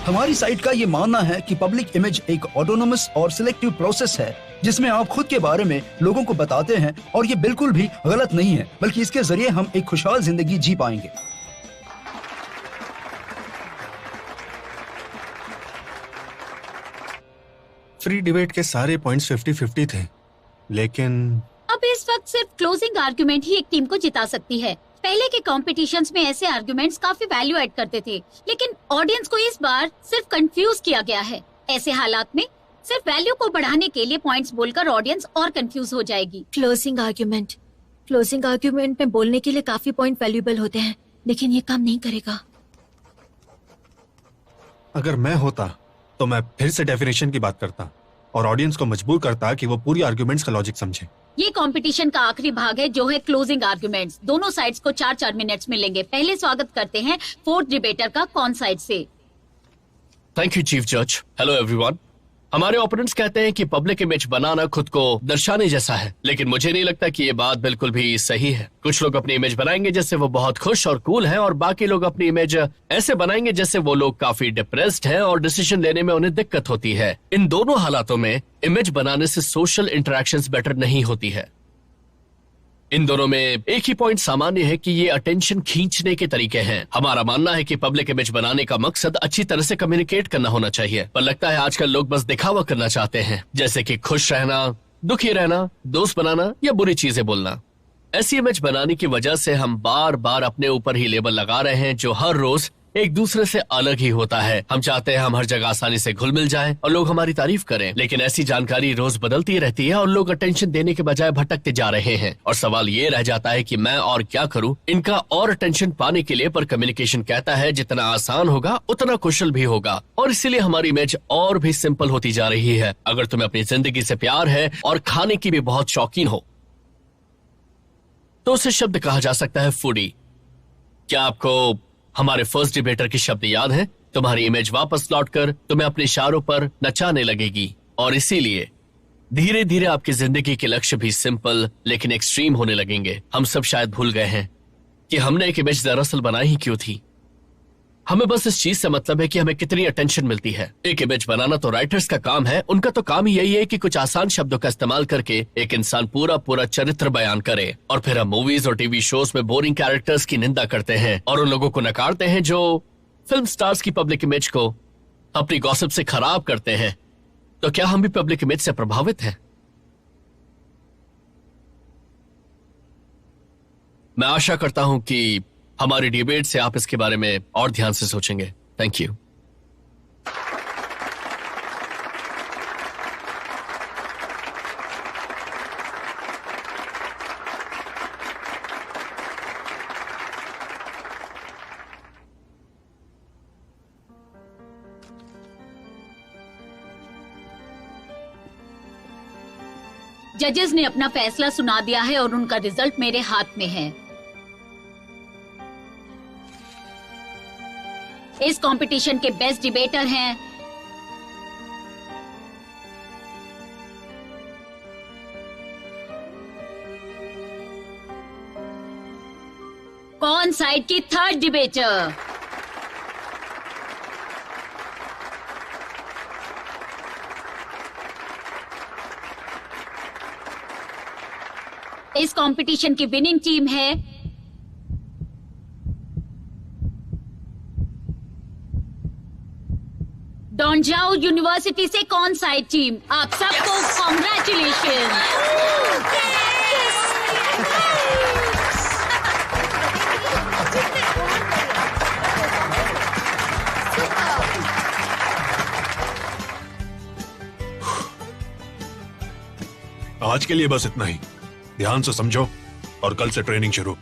हमारी साइड का ये मानना है कि पब्लिक इमेज एक ऑटोनोमस और सिलेक्टिव प्रोसेस है जिसमें आप खुद के बारे में लोगों को बताते हैं, और ये बिल्कुल भी गलत नहीं है, बल्कि इसके जरिए हम एक खुशहाल जिंदगी जी पाएंगे। फ्री डिबेट के सारे पॉइंट्स 50-50 थे, लेकिन अब इस वक्त सिर्फ क्लोजिंग आर्गुमेंट ही एक टीम को जिता सकती है। पहले के कॉम्पिटिशन्स में ऐसे आर्गुमेंट्स काफी वैल्यू ऐड करते थे, लेकिन ऑडियंस को इस बार सिर्फ कंफ्यूज किया गया है। ऐसे हालात में सिर्फ वैल्यू को बढ़ाने के लिए पॉइंट्स बोलकर ऑडियंस और कंफ्यूज हो जाएगी। क्लोजिंग आर्ग्यूमेंट में बोलने के लिए काफी पॉइंट वैल्यूएबल होते हैं, लेकिन ये काम नहीं करेगा। अगर मैं होता तो मैं फिर से डेफिनेशन की बात करता और ऑडियंस को मजबूर करता कि वो पूरी आर्ग्यूमेंट्स का लॉजिक समझे। ये कंपटीशन का आखिरी भाग है, जो है क्लोजिंग आर्गुमेंट्स। दोनों साइड्स को 4-4 मिनट्स मिलेंगे। पहले स्वागत करते हैं फोर्थ डिबेटर का, कौन साइड से। थैंक यू चीफ जज। Hello everyone. हमारे ओपोनेंट्स कहते हैं कि पब्लिक इमेज बनाना खुद को दर्शाने जैसा है, लेकिन मुझे नहीं लगता कि ये बात बिल्कुल भी सही है। कुछ लोग अपनी इमेज बनाएंगे जैसे वो बहुत खुश और कूल हैं, और बाकी लोग अपनी इमेज ऐसे बनाएंगे जैसे वो लोग काफी डिप्रेस्ड हैं और डिसीजन लेने में उन्हें दिक्कत होती है। इन दोनों हालातों में इमेज बनाने से सोशल इंटरेक्शंस बेटर नहीं होती है। इन दोनों में एक ही पॉइंट सामान्य है कि ये अटेंशन खींचने के तरीके हैं। हमारा मानना है कि पब्लिक इमेज बनाने का मकसद अच्छी तरह से कम्युनिकेट करना होना चाहिए, पर लगता है आजकल लोग बस दिखावा करना चाहते हैं, जैसे कि खुश रहना, दुखी रहना, दोस्त बनाना या बुरी चीजें बोलना। ऐसी इमेज बनाने की वजह से हम बार बार अपने ऊपर ही लेबल लगा रहे हैं जो हर रोज एक दूसरे से अलग ही होता है। हम चाहते हैं हम हर जगह आसानी से घुल मिल जाएं और लोग हमारी तारीफ करें, लेकिन ऐसी जानकारी रोज बदलती रहती है और लोग अटेंशन देने के बजाय भटकते जा रहे हैं। और सवाल ये रह जाता है कि मैं और क्या करूं इनका और अटेंशन पाने के लिए। पर कम्युनिकेशन कहता है जितना आसान होगा उतना कुशल भी होगा, और इसीलिए हमारी इमेज और भी सिंपल होती जा रही है। अगर तुम्हें अपनी जिंदगी से प्यार है और खाने की भी बहुत शौकीन हो तो उसे शब्द कहा जा सकता है फूडी। क्या आपको हमारे फर्स्ट डिबेटर की शब्द याद है? तुम्हारी इमेज वापस लौटकर तुम्हें अपने इशारों पर नचाने लगेगी, और इसीलिए धीरे धीरे आपकी जिंदगी के लक्ष्य भी सिंपल लेकिन एक्सट्रीम होने लगेंगे। हम सब शायद भूल गए हैं कि हमने एक इमेज दरअसल बनाई ही क्यों थी। हमें बस इस चीज से मतलब है कि हमें कितनी अटेंशन मिलती है। एक इमेज बनाना तो राइटर्स का काम है, उनका तो काम ही यही है कि कुछ आसान शब्दों का इस्तेमाल करके एक इंसान पूरा चरित्र बयान करे, और फिर हम मूवीज और टीवी शोज में बोरिंग कैरेक्टर्स की निंदा करते हैं और उन लोगों को नकारते हैं जो फिल्म स्टार्स की पब्लिक इमेज को अपनी गॉसिप से खराब करते हैं। तो क्या हम भी पब्लिक इमेज से प्रभावित हैं? मैं आशा करता हूं कि हमारी डिबेट से आप इसके बारे में और ध्यान से सोचेंगे। Thank you. जजेस ने अपना फैसला सुना दिया है और उनका रिजल्ट मेरे हाथ में है। इस कंपटीशन के बेस्ट डिबेटर हैं कौन साइड की थर्ड डिबेटर। इस कंपटीशन की विनिंग टीम है डॉनजाओ यूनिवर्सिटी से कौन साइड टीम। आप सबको कॉन्ग्रेचुलेशन। आज के लिए बस इतना ही। ध्यान से समझो और कल से ट्रेनिंग शुरू।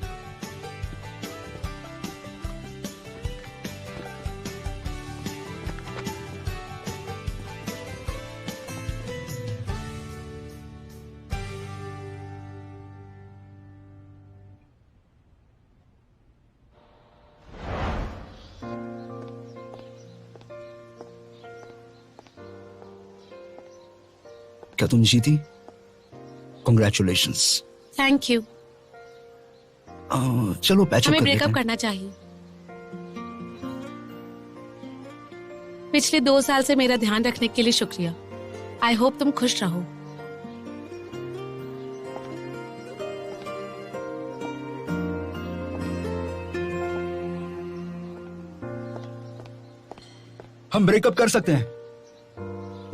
क्या तुम जीती? Congratulations. Thank you. चलो पैचअप हमें कर ब्रेकअप लेते हैं। करना चाहिए। पिछले 2 साल से मेरा ध्यान रखने के लिए शुक्रिया। आई होप तुम खुश रहो। हम ब्रेकअप कर सकते हैं,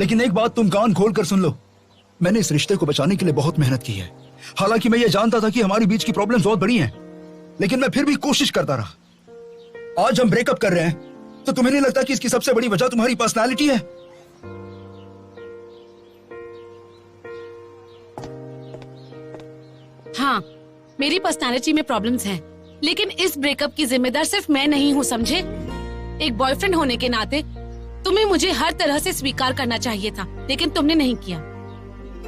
लेकिन एक बात तुम कान खोल कर सुन लो। मैंने इस रिश्ते को बचाने के लिए बहुत मेहनत की है। हालांकि मैं ये जानता था कि हमारे बीच की प्रॉब्लम्स बहुत बड़ी हैं, लेकिन मैं फिर भी कोशिश करता रहा। आज हम ब्रेकअप कर रहे हैं तो तुम्हें नहीं लगता कि इसकी सबसे बड़ी वजह तुम्हारी पर्सनालिटी है? हाँ, मेरी पर्सनालिटी में प्रॉब्लम्स हैं, लेकिन इस ब्रेकअप की जिम्मेदार सिर्फ मैं नहीं हूँ, समझे? एक बॉयफ्रेंड होने के नाते तुम्हें मुझे हर तरह से स्वीकार करना चाहिए था, लेकिन तुमने नहीं किया।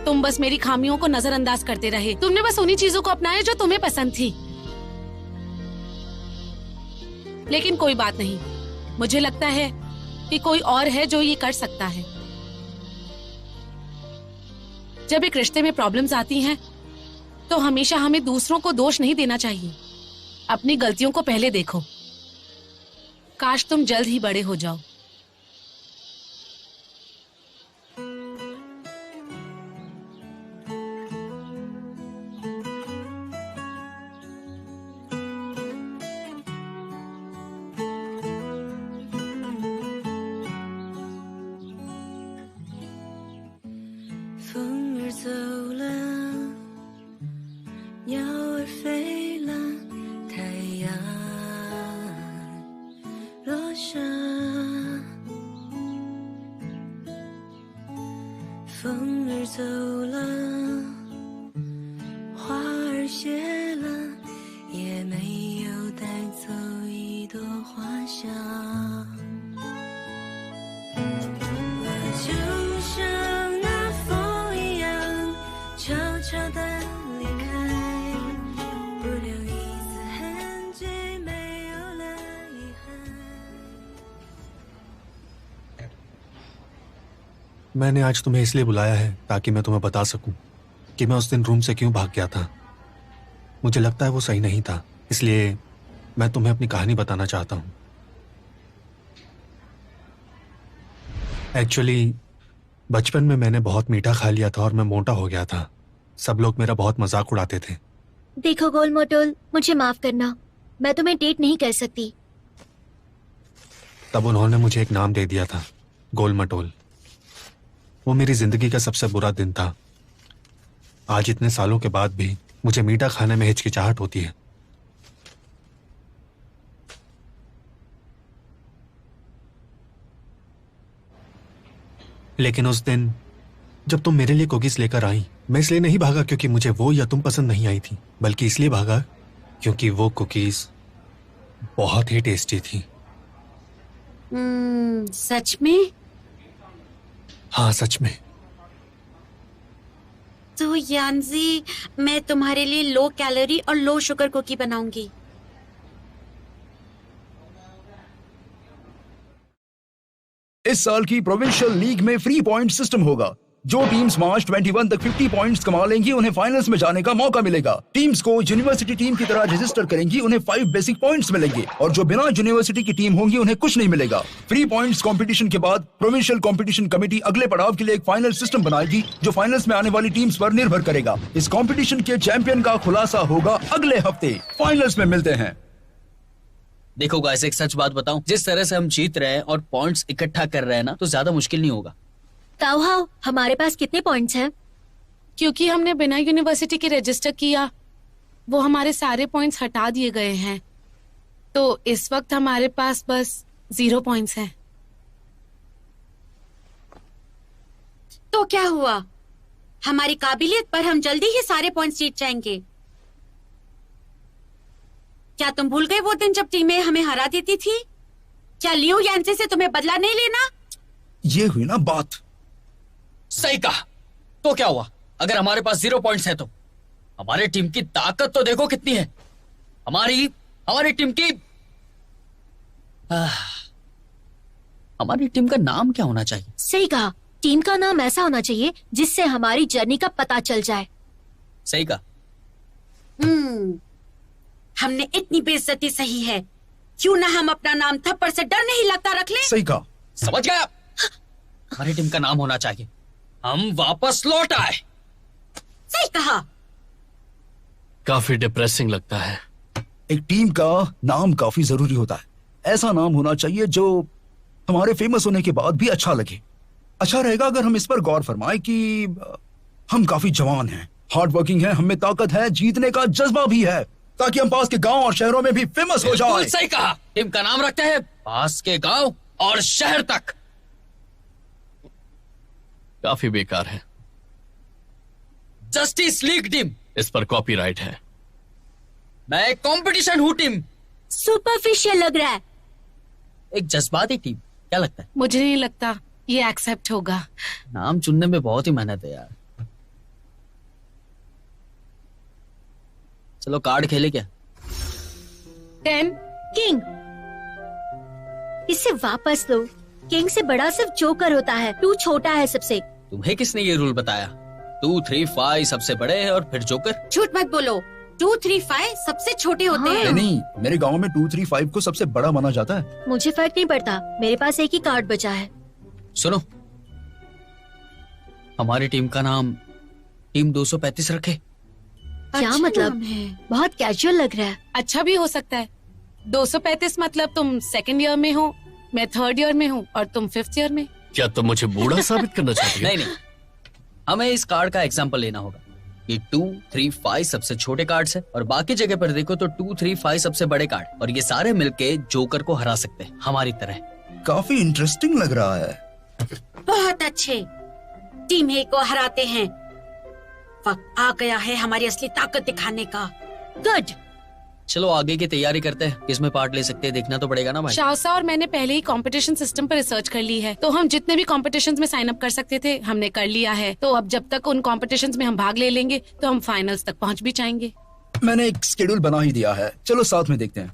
तुम बस मेरी खामियों को नजरअंदाज करते रहे। तुमने बस उन्हीं चीजों को अपनाया जो तुम्हें पसंद थी। लेकिन कोई बात नहीं, मुझे लगता है कि कोई और है जो ये कर सकता है। जब एक रिश्ते में प्रॉब्लम्स आती हैं, तो हमेशा हमें दूसरों को दोष नहीं देना चाहिए। अपनी गलतियों को पहले देखो। काश तुम जल्द ही बड़े हो जाओ। मैंने आज तुम्हें इसलिए बुलाया है ताकि मैं तुम्हें बता सकूं कि मैं उस दिन रूम से क्यों भाग गया था। मुझे लगता है वो सही नहीं था, इसलिए मैं तुम्हें अपनी कहानी बताना चाहता हूं। एक्चुअली बचपन में मैंने बहुत मीठा खा लिया था और मैं मोटा हो गया था। सब लोग मेरा बहुत मजाक उड़ाते थे। देखो गोल मोटोल, मुझे माफ करना, मैं तुम्हें डेट नहीं कर सकती। तब उन्होंने मुझे एक नाम दे दिया था, गोल मटोल। वो मेरी जिंदगी का सबसे बुरा दिन था। आज इतने सालों के बाद भी मुझे मीठा खाने में हिचकिचाहट होती है। लेकिन उस दिन जब तुम मेरे लिए कुकीज लेकर आई, मैं इसलिए नहीं भागा क्योंकि मुझे वो या तुम पसंद नहीं आई थी, बल्कि इसलिए भागा क्योंकि वो कुकीज बहुत ही टेस्टी थी। सच में? हाँ, सच में। तो यान्जी, मैं तुम्हारे लिए लो कैलोरी और लो शुगर कुकी बनाऊंगी। इस साल की प्रोविंशियल लीग में फ्री पॉइंट सिस्टम होगा। जो टीम्स मार्च 21 तक 50 पॉइंट्स कमा लेंगी उन्हें फाइनल्स में जाने का मौका मिलेगा। टीम्स को यूनिवर्सिटी टीम की तरह रजिस्टर करेंगी, उन्हें 5 बेसिक पॉइंट्स मिलेंगे, और जो बिना यूनिवर्सिटी की टीम होंगी उन्हें कुछ नहीं मिलेगा। फ्री पॉइंट्स कंपटीशन के बाद प्रोविंशियल कंपटीशन कमेटी अगले पड़ाव के लिए एक फाइनल सिस्टम बनाएगी जो फाइनल्स में आने वाली टीम्स पर निर्भर करेगा। इस कंपटीशन के चैंपियन का खुलासा होगा अगले हफ्ते। फाइनल्स में मिलते हैं। देखो गाइस, एक सच बात बताऊं, जिस तरह से हम जीत रहे हैं और पॉइंट्स इकट्ठा कर रहे हैं ना, तो ज्यादा मुश्किल नहीं होगा। ताओहाओ, हमारे पास कितने पॉइंट्स हैं? क्योंकि हमने बिना यूनिवर्सिटी के रजिस्टर किया, वो हमारे सारे पॉइंट्स हटा दिए गए हैं, तो इस वक्त हमारे पास बस 0 पॉइंट्स हैं। तो क्या हुआ? हमारी काबिलियत पर हम जल्दी ही सारे पॉइंट्स जीत जाएंगे। क्या तुम भूल गए वो दिन जब टीमें हमें हरा देती थी? क्या लियो यान्जी से तुम्हें बदला नहीं लेना? ये हुई ना बात। सही कहा। तो क्या हुआ? अगर हमारे पास 0 पॉइंट्स है तो हमारी टीम की ताकत तो देखो कितनी है। हमारी टीम की हमारी टीम का नाम क्या होना चाहिए? सही कहा, टीम का नाम ऐसा होना चाहिए जिससे हमारी जर्नी का पता चल जाए। सही कहा। हमने इतनी बेइज्जती सही है, क्यों ना हम अपना नाम थप्पड़ से डर नहीं लगता रख लें? सही कहा। समझ गया। हमारी टीम का नाम होना चाहिए हम वापस लौट आए। सही कहा। काफी डिप्रेसिंग लगता है। एक टीम का नाम काफी जरूरी होता है। ऐसा नाम होना चाहिए जो हमारे फेमस होने के बाद भी अच्छा लगे। अच्छा रहेगा अगर हम इस पर गौर फरमाएं कि हम काफी जवान हैं, हार्ड वर्किंग हैं, हमें ताकत है, जीतने का जज्बा भी है, ताकि हम पास के गांव और शहरों में भी फेमस हो जाएं। सही कहा। टीम का नाम रखते हैं पास के गांव और शहर तक। काफी बेकार है। Justice league team. इस पर कॉपीराइट है। मैं एक कंपटीशन हूँ टीम। सुपरफिशियल लग रहा है। एक जज्बाती टीम। क्या लगता है? मुझे नहीं लगता ये एक्सेप्ट होगा। नाम चुनने में बहुत ही मेहनत है यार। चलो कार्ड खेले क्या? 10 किंग। इसे वापस लो। किंग से बड़ा सिर्फ जोकर होता है, 2 छोटा है सबसे। तुम्हें किसने ये रूल बताया? 2, 3, 5 सबसे बड़े हैं और फिर जोकर। झूठ मत बोलो, 2, 3, 5 सबसे छोटे होते हाँ। हैं। नहीं, मेरे गांव में 2, 3, 5 को सबसे बड़ा माना जाता है। मुझे फर्क नहीं पड़ता, मेरे पास एक ही कार्ड बचा है। सुनो, हमारी टीम का नाम टीम 235 रखे। क्या अच्छा मतलब? नाम है। बहुत कैजुअल लग रहा है। अच्छा भी हो सकता है। 235 मतलब तुम 2nd ईयर में हो, मैं 3rd ईयर में हूँ और तुम 5th ईयर में। क्या तुम मुझे बूढ़ा साबित करना चाहती हो? नहीं, हमें इस कार्ड का एग्जाम्पल लेना होगा। ये 2, 3, 5 सबसे छोटे कार्ड्स है और बाकी जगह पर देखो तो 2, 3, 5 सबसे बड़े कार्ड, और ये सारे मिलके जोकर को हरा सकते हैं हमारी तरह। काफी इंटरेस्टिंग लग रहा है। बहुत अच्छे। टीम ए को हराते हैं। वक्त आ गया है हमारी असली ताकत दिखाने का। गुड। चलो आगे की तैयारी करते हैं। किसमें पार्ट ले सकते हैं देखना तो पड़ेगा ना भाई। शाओसा और मैंने पहले ही कंपटीशन सिस्टम पर रिसर्च कर ली है, तो हम जितने भी कॉम्पिटिशन्स में साइन अप कर सकते थे हमने कर लिया है। तो अब जब तक उन कॉम्पिटिशन्स में हम भाग ले लेंगे तो हम फाइनल्स तक पहुंच भी जाएंगे। मैंने एक शेड्यूल बना ही दिया है, चलो साथ में देखते हैं।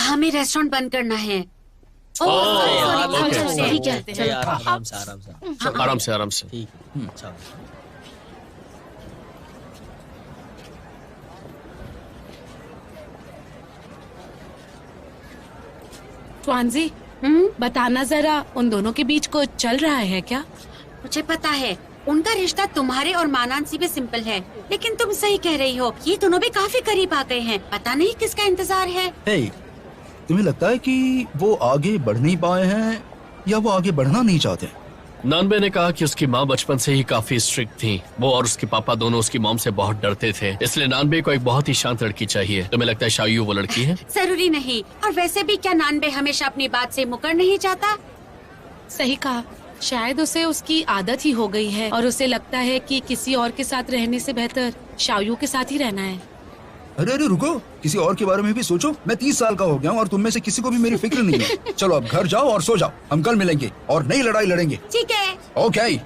हमें रेस्टोरेंट बंद करना है। ठीक है, चलो। यार, आराम से आराम से। ठीक है, चलो। ट्वांजी, बताना जरा, उन दोनों के बीच कुछ चल रहा है क्या? मुझे पता है उनका रिश्ता तुम्हारे और मानांसी भी सिंपल है, लेकिन तुम सही कह रही हो, ये दोनों भी काफी करीब आ गए हैं। पता नहीं किसका इंतजार है। हे, तुम्हें लगता है कि वो आगे बढ़ नहीं पाए हैं या वो आगे बढ़ना नहीं चाहते? नानबे ने कहा कि उसकी माँ बचपन से ही काफी स्ट्रिक्ट थी। वो और उसके पापा दोनों उसकी मॉम से बहुत डरते थे, इसलिए नानबे को एक बहुत ही शांत लड़की चाहिए। तुम्हें लगता है शायू वो लड़की है? जरूरी नहीं, और वैसे भी क्या नानबे हमेशा अपनी बात से मुकर नहीं जाता? सही कहा, शायद उसे उसकी आदत ही हो गई है और उसे लगता है कि किसी और के साथ रहने से बेहतर शायू के साथ ही रहना है। अरे रुको, किसी और के बारे में भी सोचो। मैं 30 साल का हो गया हूँ और तुम में से किसी को भी मेरी फिक्र नहीं है। चलो अब घर जाओ और सो जाओ, हम कल मिलेंगे और नई लड़ाई लड़ेंगे। ठीक है। ओके।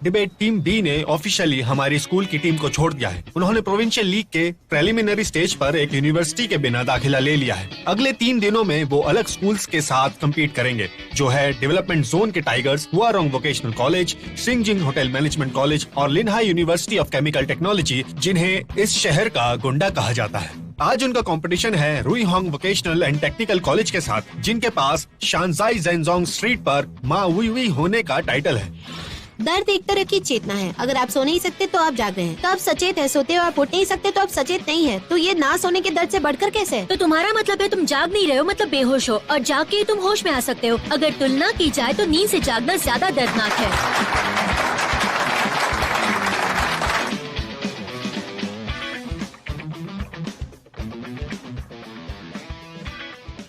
डिबेट टीम बी ने ऑफिशियली हमारी स्कूल की टीम को छोड़ दिया है। उन्होंने प्रोविंशियल लीग के प्रीलिमिनरी स्टेज पर एक यूनिवर्सिटी के बिना दाखिला ले लिया है। अगले 3 दिनों में वो अलग स्कूल्स के साथ कम्पीट करेंगे, जो है डेवलपमेंट जोन के tigers, Huarong vocational college, Xinjing hotel management college और Linhai university of chemical technology, जिन्हें इस शहर का गुंडा कहा जाता है। आज उनका कंपटीशन है रुईहोंग वोकेशनल एंड टेक्निकल कॉलेज के साथ, जिनके पास शानजाई जेनजोंग स्ट्रीट पर माँ वुई होने का टाइटल है। दर्द एक तरह की चेतना है। अगर आप सो नहीं सकते तो आप जाग रहे हैं, तो आप सचेत है। सोते हो आप उठ नहीं सकते तो आप सचेत नहीं है। तो ये ना सोने के दर्द से बढ़कर कैसे है? तो तुम्हारा मतलब है तुम जाग नहीं रहे हो, मतलब बेहोश हो, और जाग के ही तुम होश में आ सकते हो। अगर तुलना की जाए तो नींद से जागना ज्यादा दर्दनाक है।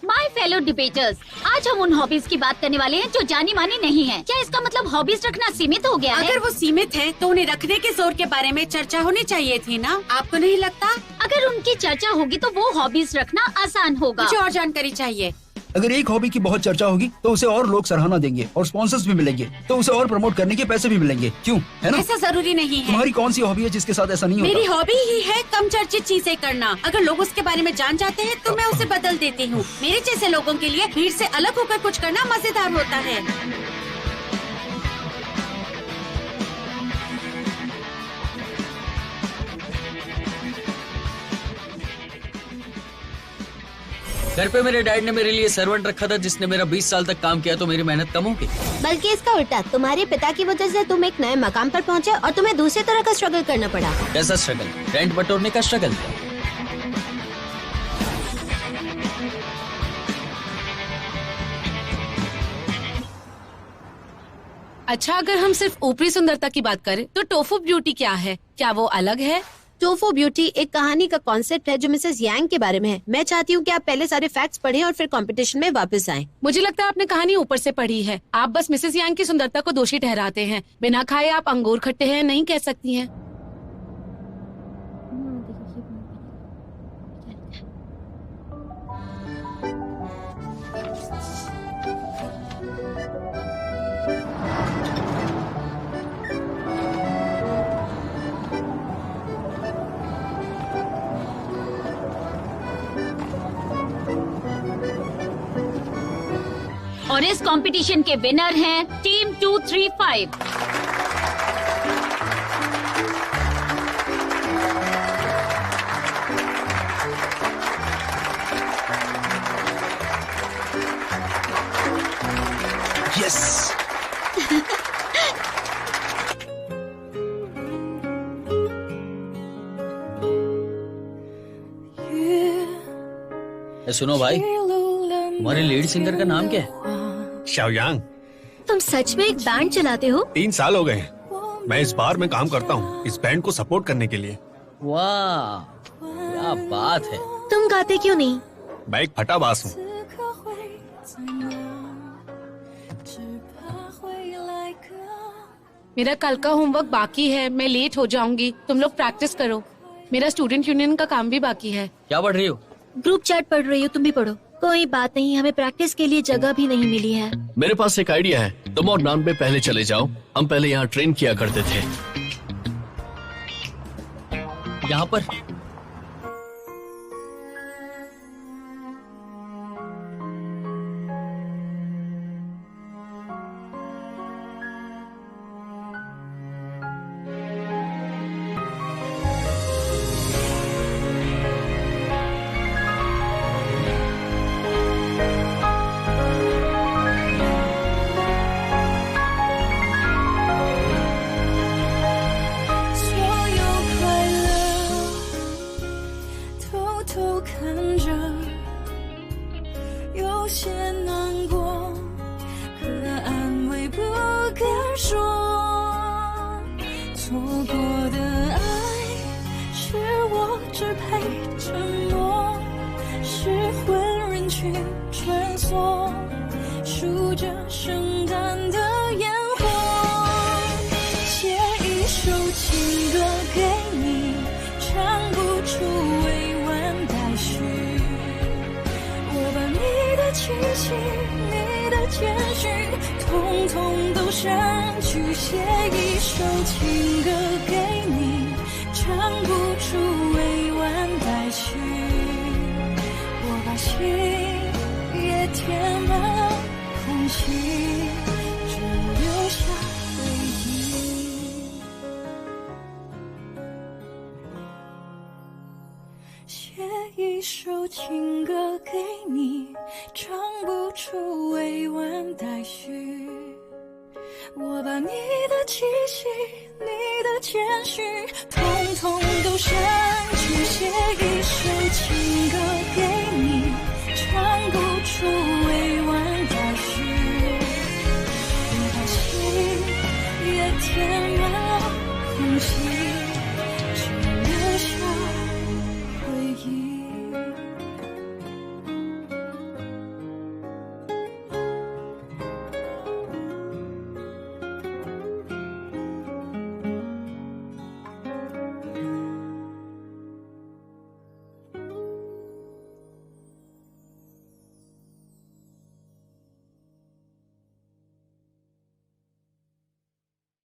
माय फेलो डिबेटर्स, आज हम उन हॉबीज की बात करने वाले हैं जो जानी मानी नहीं है। क्या इसका मतलब हॉबीज रखना सीमित हो गया है? अगर वो सीमित है तो उन्हें रखने के जोर के बारे में चर्चा होनी चाहिए थी ना? आपको नहीं लगता? अगर उनकी चर्चा होगी तो वो हॉबीज रखना आसान होगा। मुझे और जानकारी चाहिए। अगर एक हॉबी की बहुत चर्चा होगी तो उसे और लोग सराहना देंगे और स्पॉन्सर्स भी मिलेंगे, तो उसे और प्रमोट करने के पैसे भी मिलेंगे। क्यों, है ना? ऐसा जरूरी नहीं है। तुम्हारी कौन सी हॉबी है जिसके साथ ऐसा नहीं मेरी होता? हॉबी ही है कम चर्चित चीजें करना। अगर लोग उसके बारे में जान जाते हैं तो मैं उसे बदल देती हूँ। मेरे जैसे लोगों के लिए भीड़ से अलग होकर कुछ करना मजेदार होता है। घर पे मेरे डैड ने मेरे लिए सर्वेंट रखा था जिसने मेरा 20 साल तक काम किया, तो मेरी मेहनत कम होगी? बल्कि इसका उल्टा, तुम्हारे पिता की वजह से तुम एक नए मकाम पर पहुँचे और तुम्हें दूसरे तरह का स्ट्रगल करना पड़ा। कैसा स्ट्रगल? रेंट बटोरने का स्ट्रगल। अच्छा, अगर हम सिर्फ ऊपरी सुंदरता की बात करें तो टोफू ब्यूटी क्या है? क्या वो अलग है? टोफू ब्यूटी एक कहानी का कॉन्सेप्ट है जो मिसेस यांग के बारे में है। मैं चाहती हूँ कि आप पहले सारे फैक्ट्स पढ़ें और फिर कंपटीशन में वापस आएं। मुझे लगता है आपने कहानी ऊपर से पढ़ी है। आप बस मिसेस यांग की सुंदरता को दोषी ठहराते हैं। बिना खाए आप अंगूर खट्टे हैं नहीं कह सकती हैं। और इस कंपटीशन के विनर हैं टीम 235। यस। सुनो भाई, तुम्हारे लीड सिंगर का नाम क्या है? शाओयांग। तुम सच में एक बैंड चलाते हो? 3 साल हो गए। मैं इस बार में काम करता हूँ इस बैंड को सपोर्ट करने के लिए। वाह, क्या बात है। तुम गाते क्यों नहीं? मैं एक फटाबाज हूँ। मेरा कल का होमवर्क बाकी है, मैं लेट हो जाऊंगी। तुम लोग प्रैक्टिस करो। मेरा स्टूडेंट यूनियन का काम भी बाकी है। क्या पढ़ रही हो? ग्रुप चैट पढ़ रही हो, तुम भी पढ़ो। कोई बात नहीं, हमें प्रैक्टिस के लिए जगह भी नहीं मिली है। मेरे पास एक आइडिया है, तुम और नाम पे पहले चले जाओ। हम पहले यहाँ ट्रेन किया करते थे। यहाँ पर